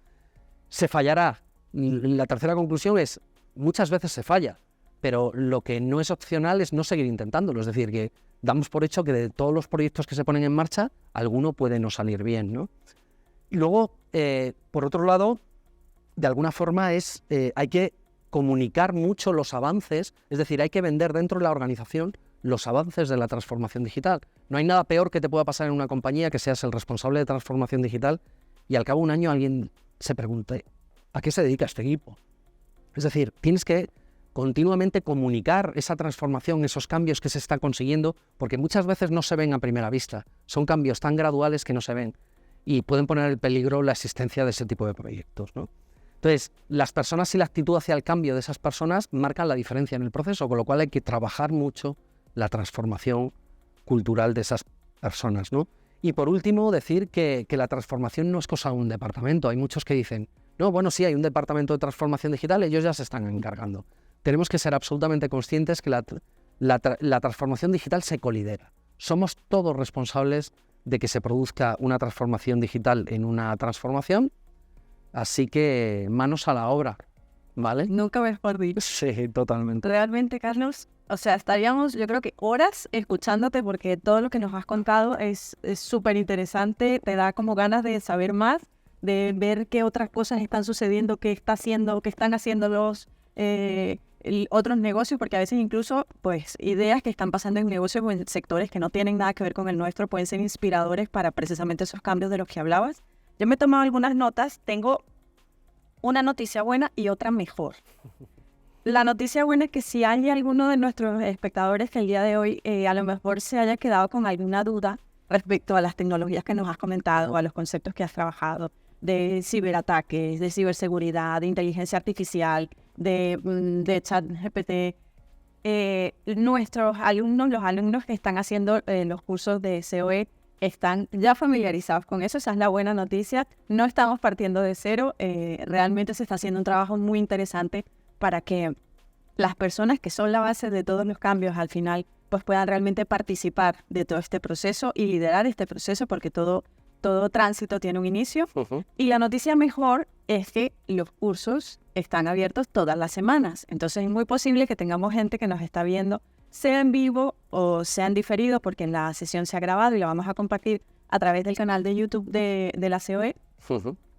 Se fallará. La tercera conclusión es, muchas veces se falla, pero lo que no es opcional es no seguir intentándolo. Es decir, que damos por hecho que de todos los proyectos que se ponen en marcha, alguno puede no salir bien, ¿no? Y luego, por otro lado, de alguna forma hay que comunicar mucho los avances, es decir, hay que vender dentro de la organización los avances de la transformación digital. No hay nada peor que te pueda pasar en una compañía que seas el responsable de transformación digital y al cabo de un año alguien se pregunte, ¿a qué se dedica este equipo? Es decir, tienes que continuamente comunicar esa transformación, esos cambios que se están consiguiendo, porque muchas veces no se ven a primera vista. Son cambios tan graduales que no se ven y pueden poner en peligro la existencia de ese tipo de proyectos, ¿no? Entonces, las personas y la actitud hacia el cambio de esas personas marcan la diferencia en el proceso, con lo cual hay que trabajar mucho la transformación cultural de esas personas, ¿no? Y por último, decir que la transformación no es cosa de un departamento. Hay muchos que dicen, no, bueno, sí, hay un departamento de transformación digital, ellos ya se están encargando. Tenemos que ser absolutamente conscientes que la transformación digital se colidera. Somos todos responsables de que se produzca una transformación digital en una transformación, así que manos a la obra, ¿vale? Nunca mejor dicho. Sí, totalmente. Realmente, Carlos, o sea, estaríamos, yo creo que horas escuchándote porque todo lo que nos has contado es súper interesante, te da como ganas de saber más, de ver qué otras cosas están sucediendo, qué están haciendo los otros negocios, porque a veces incluso pues ideas que están pasando en negocios o en sectores que no tienen nada que ver con el nuestro pueden ser inspiradores para precisamente esos cambios de los que hablabas. Yo me he tomado algunas notas, tengo una noticia buena y otra mejor. La noticia buena es que si hay alguno de nuestros espectadores que el día de hoy a lo mejor se haya quedado con alguna duda respecto a las tecnologías que nos has comentado, a los conceptos que has trabajado, de ciberataques, de ciberseguridad, de inteligencia artificial, de ChatGPT, nuestros alumnos, los alumnos que están haciendo los cursos de COE, están ya familiarizados con eso. Esa es la buena noticia. No estamos partiendo de cero. Realmente se está haciendo un trabajo muy interesante para que las personas que son la base de todos los cambios al final pues puedan realmente participar de todo este proceso y liderar este proceso, porque todo tránsito tiene un inicio. Y la noticia mejor es que los cursos están abiertos todas las semanas. Entonces es muy posible que tengamos gente que nos está viendo, sea en vivo o sea en diferido, porque la sesión se ha grabado y la vamos a compartir a través del canal de YouTube de la COE.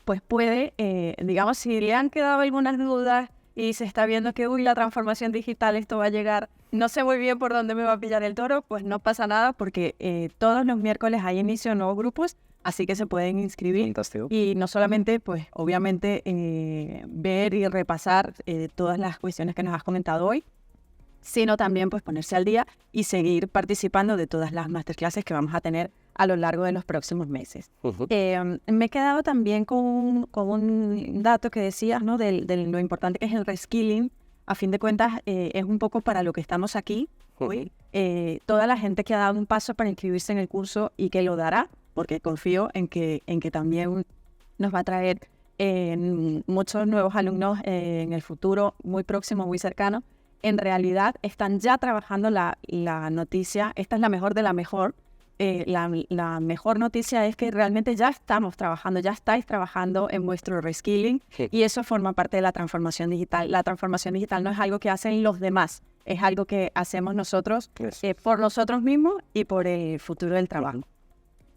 Pues puede, digamos, si le han quedado algunas dudas y se está viendo que, la transformación digital, esto va a llegar, no sé muy bien por dónde me va a pillar el toro, pues no pasa nada, porque todos los miércoles hay inicio de nuevos grupos, así que se pueden inscribir. Fantástico. Y no solamente, pues obviamente, ver y repasar todas las cuestiones que nos has comentado hoy, sino también pues ponerse al día y seguir participando de todas las masterclasses que vamos a tener a lo largo de los próximos meses. Me he quedado también con un dato que decías, ¿no? De lo importante que es el reskilling. A fin de cuentas, es un poco para lo que estamos aquí hoy. Toda la gente que ha dado un paso para inscribirse en el curso y que lo dará, porque confío en que también nos va a traer muchos nuevos alumnos en el futuro muy próximo, muy cercano. En realidad están ya trabajando la noticia. Esta es la mejor de la mejor. La mejor noticia es que realmente ya estamos trabajando, ya estáis trabajando en vuestro reskilling, y eso forma parte de la transformación digital. La transformación digital no es algo que hacen los demás, es algo que hacemos nosotros por nosotros mismos y por el futuro del trabajo.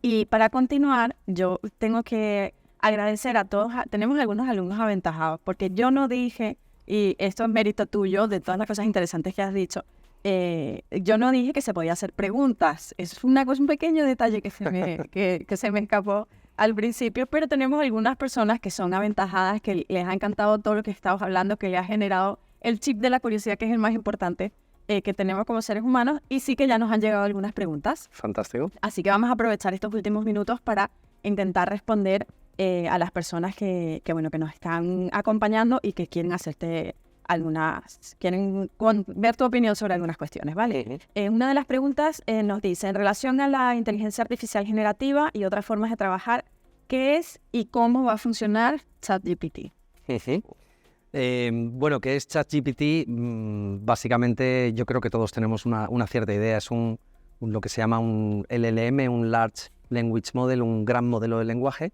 Y para continuar, yo tengo que agradecer a todos. Tenemos algunos alumnos aventajados, porque yo no dije, y esto es mérito tuyo, de todas las cosas interesantes que has dicho, yo no dije que se podía hacer preguntas. Es un pequeño detalle que se me escapó al principio, pero tenemos algunas personas que son aventajadas, que les ha encantado todo lo que estamos hablando, que le ha generado el chip de la curiosidad, que es el más importante que tenemos como seres humanos, y sí que ya nos han llegado algunas preguntas. Fantástico. Así que vamos a aprovechar estos últimos minutos para intentar responder a las personas que nos están acompañando y que quieren quieren ver tu opinión sobre algunas cuestiones, ¿vale? Una de las preguntas nos dice, en relación a la inteligencia artificial generativa y otras formas de trabajar, ¿qué es y cómo va a funcionar ChatGPT? Bueno, ¿qué es ChatGPT? Básicamente yo creo que todos tenemos una cierta idea. Es lo que se llama un LLM, un Large Language Model, un gran modelo de lenguaje,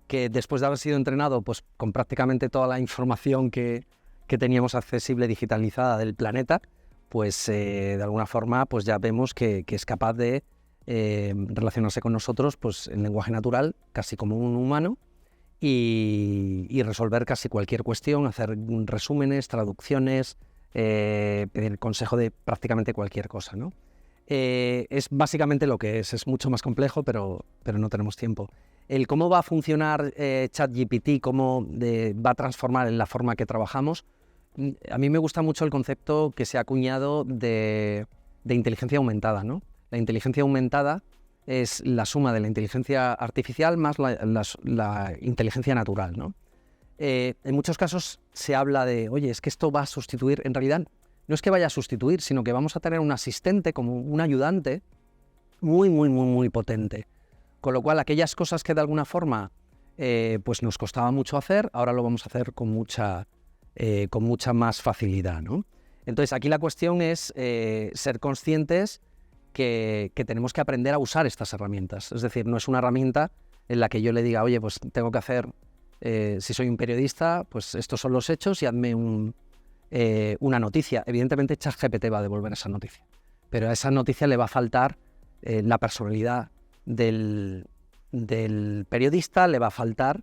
que después de haber sido entrenado pues, con prácticamente toda la información que teníamos accesible digitalizada del planeta, pues de alguna forma pues ya vemos que es capaz de relacionarse con nosotros pues, en lenguaje natural, casi como un humano, y resolver casi cualquier cuestión, hacer resúmenes, traducciones, pedir consejo de prácticamente cualquier cosa, ¿no? Es básicamente lo que es mucho más complejo, pero no tenemos tiempo. El cómo va a funcionar ChatGPT, cómo va a transformar en la forma que trabajamos, a mí me gusta mucho el concepto que se ha acuñado de inteligencia aumentada, ¿no? La inteligencia aumentada es la suma de la inteligencia artificial más la inteligencia natural, ¿no? En muchos casos se habla de, oye, es que esto va a sustituir, en realidad no es que vaya a sustituir, sino que vamos a tener un asistente como un ayudante muy, muy, muy, muy potente. Con lo cual, aquellas cosas que de alguna forma pues nos costaba mucho hacer, ahora lo vamos a hacer con mucha más facilidad, ¿no? Entonces, aquí la cuestión es ser conscientes que tenemos que aprender a usar estas herramientas. Es decir, no es una herramienta en la que yo le diga, oye, pues tengo que hacer, si soy un periodista, pues estos son los hechos y hazme una noticia. Evidentemente, ChatGPT va a devolver esa noticia, pero a esa noticia le va a faltar la personalidad del periodista, le va a faltar.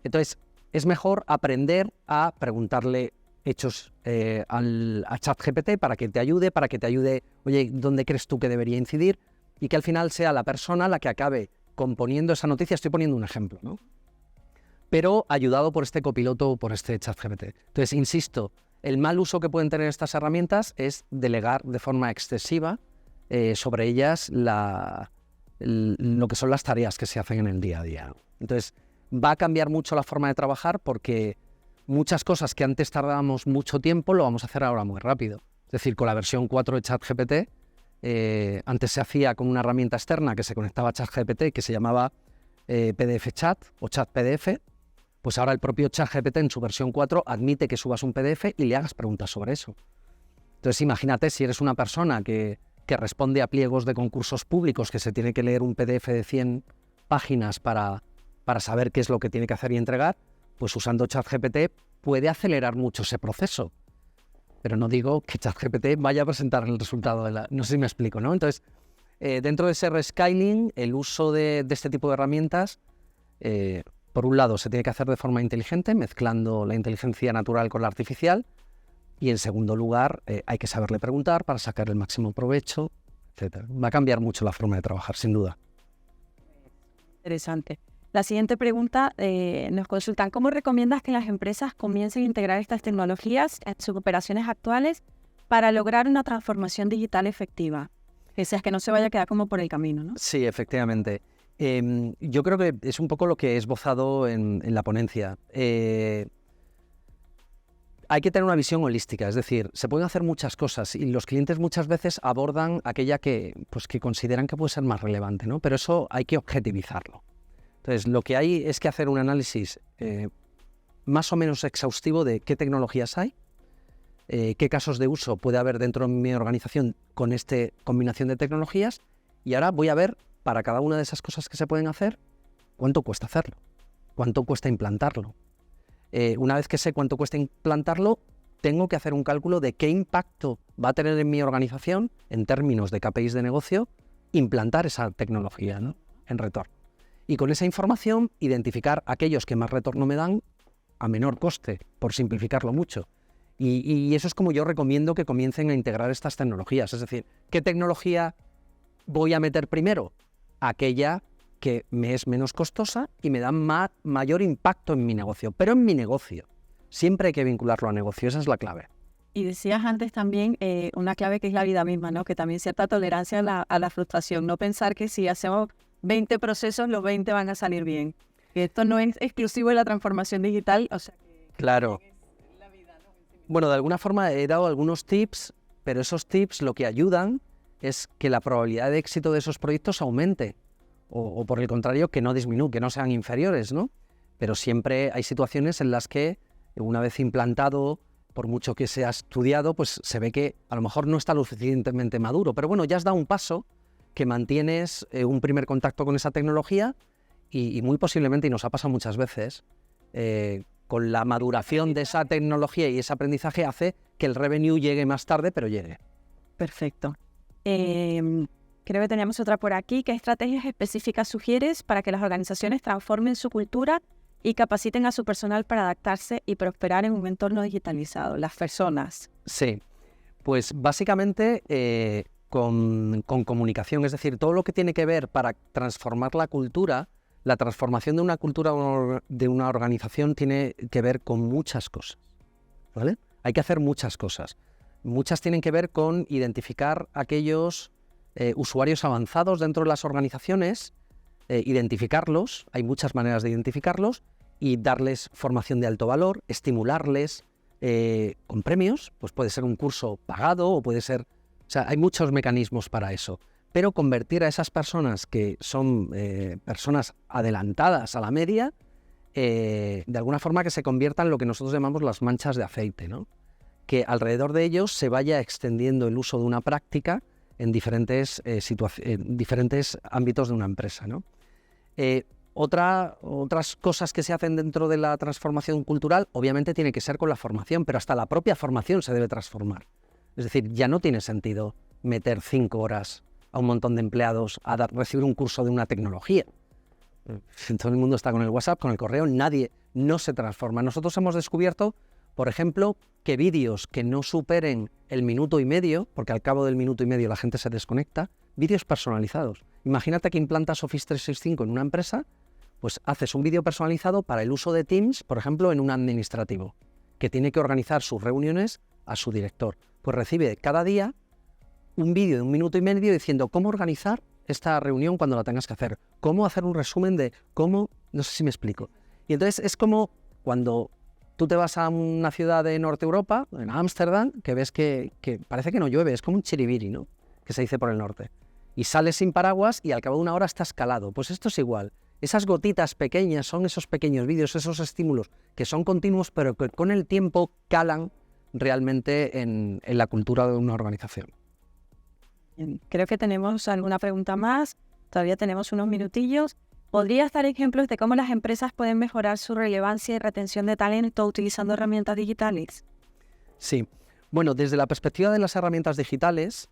Entonces, es mejor aprender a preguntarle hechos a ChatGPT para que te ayude, oye, ¿dónde crees tú que debería incidir? Y que al final sea la persona la que acabe componiendo esa noticia. Estoy poniendo un ejemplo, ¿no? Pero ayudado por este copiloto o por este ChatGPT. Entonces, insisto, el mal uso que pueden tener estas herramientas es delegar de forma excesiva sobre ellas lo que son las tareas que se hacen en el día a día. Entonces, va a cambiar mucho la forma de trabajar porque muchas cosas que antes tardábamos mucho tiempo lo vamos a hacer ahora muy rápido. Es decir, con la versión 4 de ChatGPT antes se hacía con una herramienta externa que se conectaba a ChatGPT, que se llamaba PDF Chat o Chat PDF, pues ahora el propio ChatGPT en su versión 4 admite que subas un PDF y le hagas preguntas sobre eso. Entonces imagínate si eres una persona que responde a pliegos de concursos públicos, que se tiene que leer un PDF de 100 páginas para saber qué es lo que tiene que hacer y entregar, pues usando ChatGPT puede acelerar mucho ese proceso. Pero no digo que ChatGPT vaya a presentar el resultado de la... No sé si me explico, ¿no? Entonces, dentro de ese rescaling, el uso de este tipo de herramientas, por un lado, se tiene que hacer de forma inteligente, mezclando la inteligencia natural con la artificial, y en segundo lugar, hay que saberle preguntar para sacar el máximo provecho, etc. Va a cambiar mucho la forma de trabajar, sin duda. Interesante. La siguiente pregunta nos consultan: ¿cómo recomiendas que las empresas comiencen a integrar estas tecnologías en sus operaciones actuales para lograr una transformación digital efectiva? Que sea, que no se vaya a quedar como por el camino, ¿no? Sí, efectivamente. Yo creo que es un poco lo que he esbozado en la ponencia. Hay que tener una visión holística, es decir, se pueden hacer muchas cosas y los clientes muchas veces abordan aquella que consideran que puede ser más relevante, ¿no? Pero eso hay que objetivizarlo. Entonces, lo que hay es que hacer un análisis más o menos exhaustivo de qué tecnologías hay, qué casos de uso puede haber dentro de mi organización con esta combinación de tecnologías, y ahora voy a ver para cada una de esas cosas que se pueden hacer, cuánto cuesta hacerlo, cuánto cuesta implantarlo. Una vez que sé cuánto cuesta implantarlo, tengo que hacer un cálculo de qué impacto va a tener en mi organización, en términos de KPIs de negocio, implantar esa tecnología, ¿no?, en retorno. Y con esa información, identificar aquellos que más retorno me dan a menor coste, por simplificarlo mucho. Y eso es como yo recomiendo que comiencen a integrar estas tecnologías. Es decir, ¿qué tecnología voy a meter primero? Aquella que me es menos costosa y me da mayor impacto en mi negocio, pero en mi negocio. Siempre hay que vincularlo a negocio, esa es la clave. Y decías antes también una clave que es la vida misma, ¿no? Que también cierta tolerancia a la frustración. No pensar que si hacemos 20 procesos, los 20 van a salir bien. Que esto no es exclusivo de la transformación digital, o sea, claro. Es la vida, ¿no? Bueno, de alguna forma he dado algunos tips, pero esos tips lo que ayudan es que la probabilidad de éxito de esos proyectos aumente. O por el contrario, que no disminuya, que no sean inferiores, ¿no? Pero siempre hay situaciones en las que, una vez implantado, por mucho que se ha estudiado, pues se ve que a lo mejor no está lo suficientemente maduro. Pero bueno, ya has dado un paso, que mantienes un primer contacto con esa tecnología y muy posiblemente, y nos ha pasado muchas veces, con la maduración de esa tecnología y ese aprendizaje hace que el revenue llegue más tarde, pero llegue. Perfecto. Creo que teníamos otra por aquí. ¿Qué estrategias específicas sugieres para que las organizaciones transformen su cultura y capaciten a su personal para adaptarse y prosperar en un entorno digitalizado? Las personas. Sí, pues básicamente con comunicación, es decir, todo lo que tiene que ver para transformar la cultura, la transformación de una cultura de una organización tiene que ver con muchas cosas, ¿vale? Hay que hacer muchas cosas. Muchas tienen que ver con identificar aquellos usuarios avanzados dentro de las organizaciones, identificarlos, hay muchas maneras de identificarlos, y darles formación de alto valor, estimularles con premios, pues puede ser un curso pagado o puede ser... O sea, hay muchos mecanismos para eso, pero convertir a esas personas que son personas adelantadas a la media, de alguna forma que se conviertan en lo que nosotros llamamos las manchas de aceite, ¿no? Que alrededor de ellos se vaya extendiendo el uso de una práctica en diferentes ámbitos de una empresa, ¿no? Otras cosas que se hacen dentro de la transformación cultural, obviamente tiene que ser con la formación, pero hasta la propia formación se debe transformar. Es decir, ya no tiene sentido meter 5 horas a un montón de empleados a recibir un curso de una tecnología. Todo el mundo está con el WhatsApp, con el correo, nadie no se transforma. Nosotros hemos descubierto, por ejemplo, que vídeos que no superen el minuto y medio, porque al cabo del minuto y medio la gente se desconecta, vídeos personalizados. Imagínate que implantas Office 365 en una empresa, pues haces un vídeo personalizado para el uso de Teams, por ejemplo, en un administrativo, que tiene que organizar sus reuniones a su director. Pues recibe cada día un vídeo de 1 minuto y medio diciendo cómo organizar esta reunión cuando la tengas que hacer, cómo hacer un resumen de cómo... No sé si me explico. Y entonces es como cuando tú te vas a una ciudad de Norte Europa, en Ámsterdam, que ves que parece que no llueve, es como un chiribiri, ¿no? que se dice por el norte. Y sales sin paraguas y al cabo de una hora estás calado. Pues esto es igual. Esas gotitas pequeñas son esos pequeños vídeos, esos estímulos que son continuos, pero que con el tiempo calan realmente en la cultura de una organización. Bien, creo que tenemos alguna pregunta más. Todavía tenemos unos minutillos. ¿Podrías dar ejemplos de cómo las empresas pueden mejorar su relevancia y retención de talento utilizando herramientas digitales? Sí. Bueno, desde la perspectiva de las herramientas digitales,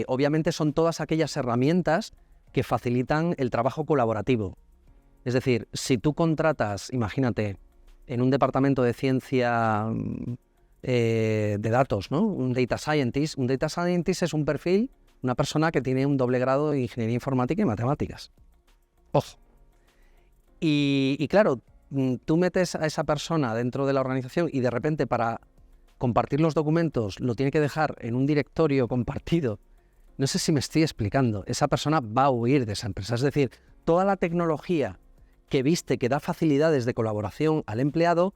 obviamente son todas aquellas herramientas que facilitan el trabajo colaborativo. Es decir, si tú contratas, imagínate, en un departamento de ciencia de datos, ¿no? Un data scientist es un perfil, una persona que tiene un doble grado de ingeniería informática y matemáticas. ¡Ojo! Y claro, tú metes a esa persona dentro de la organización y de repente para compartir los documentos lo tiene que dejar en un directorio compartido. No sé si me estoy explicando. Esa persona va a huir de esa empresa. Es decir, toda la tecnología que viste que da facilidades de colaboración al empleado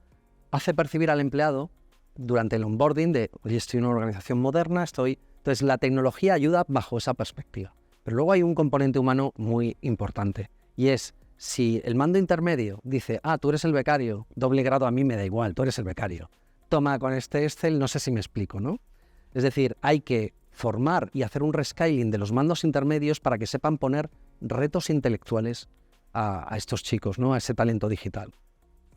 hace percibir al empleado durante el onboarding de, oye, estoy en una organización moderna, Entonces, la tecnología ayuda bajo esa perspectiva. Pero luego hay un componente humano muy importante y es, si el mando intermedio dice, tú eres el becario, doble grado a mí me da igual, tú eres el becario. Toma con este Excel, no sé si me explico, ¿no? Es decir, hay que formar y hacer un rescaling de los mandos intermedios para que sepan poner retos intelectuales a estos chicos, ¿no? A ese talento digital.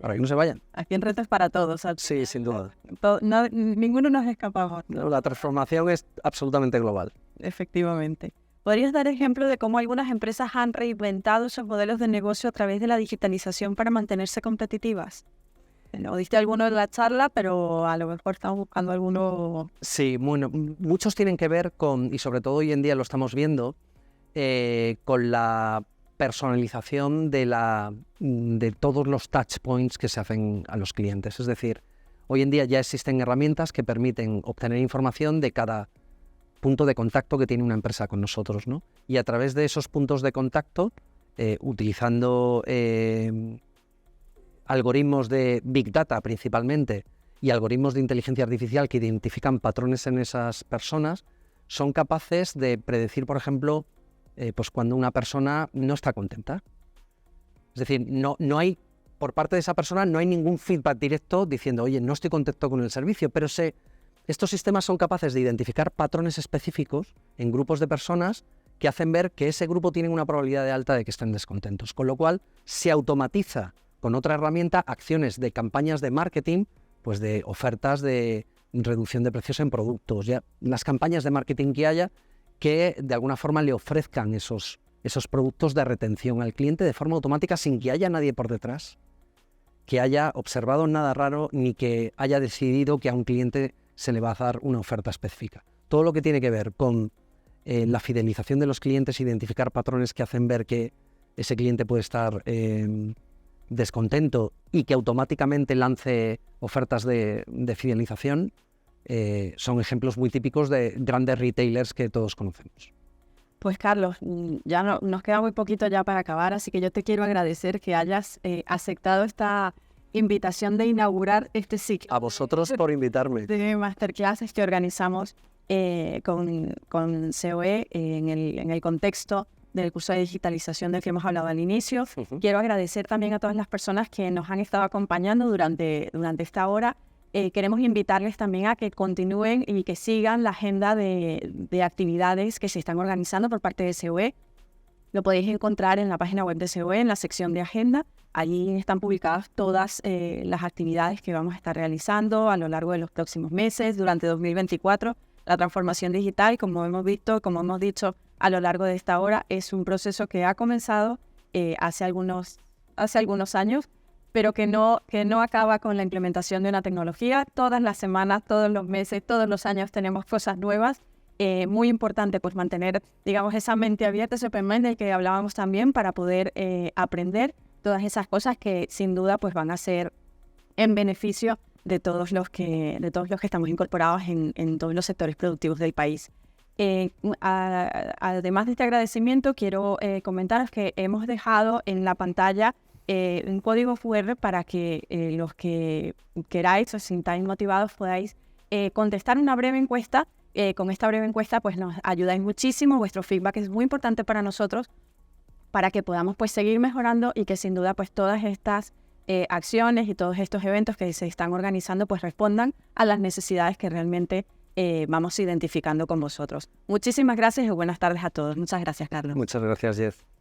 Para que no se vayan. Aquí en retos para todos. Sí, sin duda. Ninguno nos escapamos. No, la transformación es absolutamente global. Efectivamente. ¿Podrías dar ejemplo de cómo algunas empresas han reinventado sus modelos de negocio a través de la digitalización para mantenerse competitivas? No diste alguno en la charla, pero a lo mejor estamos buscando alguno. Sí, bueno, muchos tienen que ver con, y sobre todo hoy en día lo estamos viendo, con la personalización de todos los touch points que se hacen a los clientes. Es decir, hoy en día ya existen herramientas que permiten obtener información de cada punto de contacto que tiene una empresa con nosotros, ¿no? Y a través de esos puntos de contacto, utilizando algoritmos de Big Data principalmente y algoritmos de inteligencia artificial que identifican patrones en esas personas, son capaces de predecir, por ejemplo, pues cuando una persona no está contenta. Es decir, no hay, por parte de esa persona, no hay ningún feedback directo diciendo, oye, no estoy contento con el servicio, pero estos sistemas son capaces de identificar patrones específicos en grupos de personas que hacen ver que ese grupo tiene una probabilidad de alta de que estén descontentos. Con lo cual, se automatiza con otra herramienta acciones de campañas de marketing, pues de ofertas de reducción de precios en productos, ya las campañas de marketing que haya que de alguna forma le ofrezcan esos productos de retención al cliente de forma automática sin que haya nadie por detrás, que haya observado nada raro ni que haya decidido que a un cliente se le va a dar una oferta específica. Todo lo que tiene que ver con la fidelización de los clientes, identificar patrones que hacen ver que ese cliente puede estar descontento y que automáticamente lance ofertas de fidelización, son ejemplos muy típicos de grandes retailers que todos conocemos. Pues Carlos, ya nos queda muy poquito ya para acabar, así que yo te quiero agradecer que hayas aceptado esta invitación de inaugurar este ciclo. A vosotros por invitarme. De masterclasses que organizamos con COE en el contexto del curso de digitalización del que hemos hablado al inicio. Quiero agradecer también a todas las personas que nos han estado acompañando durante esta hora. Queremos invitarles también a que continúen y que sigan la agenda de actividades que se están organizando por parte de COE. Lo podéis encontrar en la página web de COE, en la sección de agenda. Allí están publicadas todas las actividades que vamos a estar realizando a lo largo de los próximos meses, durante 2024. La transformación digital, como hemos visto, como hemos dicho a lo largo de esta hora, es un proceso que ha comenzado hace algunos años, pero que no acaba con la implementación de una tecnología. Todas las semanas, todos los meses, todos los años tenemos cosas nuevas. Muy importante pues mantener, digamos, esa mente abierta, ese open mind del que hablábamos también, para poder aprender todas esas cosas que sin duda pues van a ser en beneficio de todos los que estamos incorporados en todos los sectores productivos del país. Además de este agradecimiento, quiero comentaros que hemos dejado en la pantalla un código QR para que los que queráis o sintáis motivados podáis contestar una breve encuesta con esta breve encuesta pues nos ayudáis muchísimo. Vuestro feedback es muy importante para nosotros para que podamos pues seguir mejorando y que sin duda pues todas estas acciones y todos estos eventos que se están organizando pues respondan a las necesidades que realmente vamos identificando con vosotros. Muchísimas gracias y buenas tardes a todos. Muchas gracias, Carlos. Muchas gracias, Jess.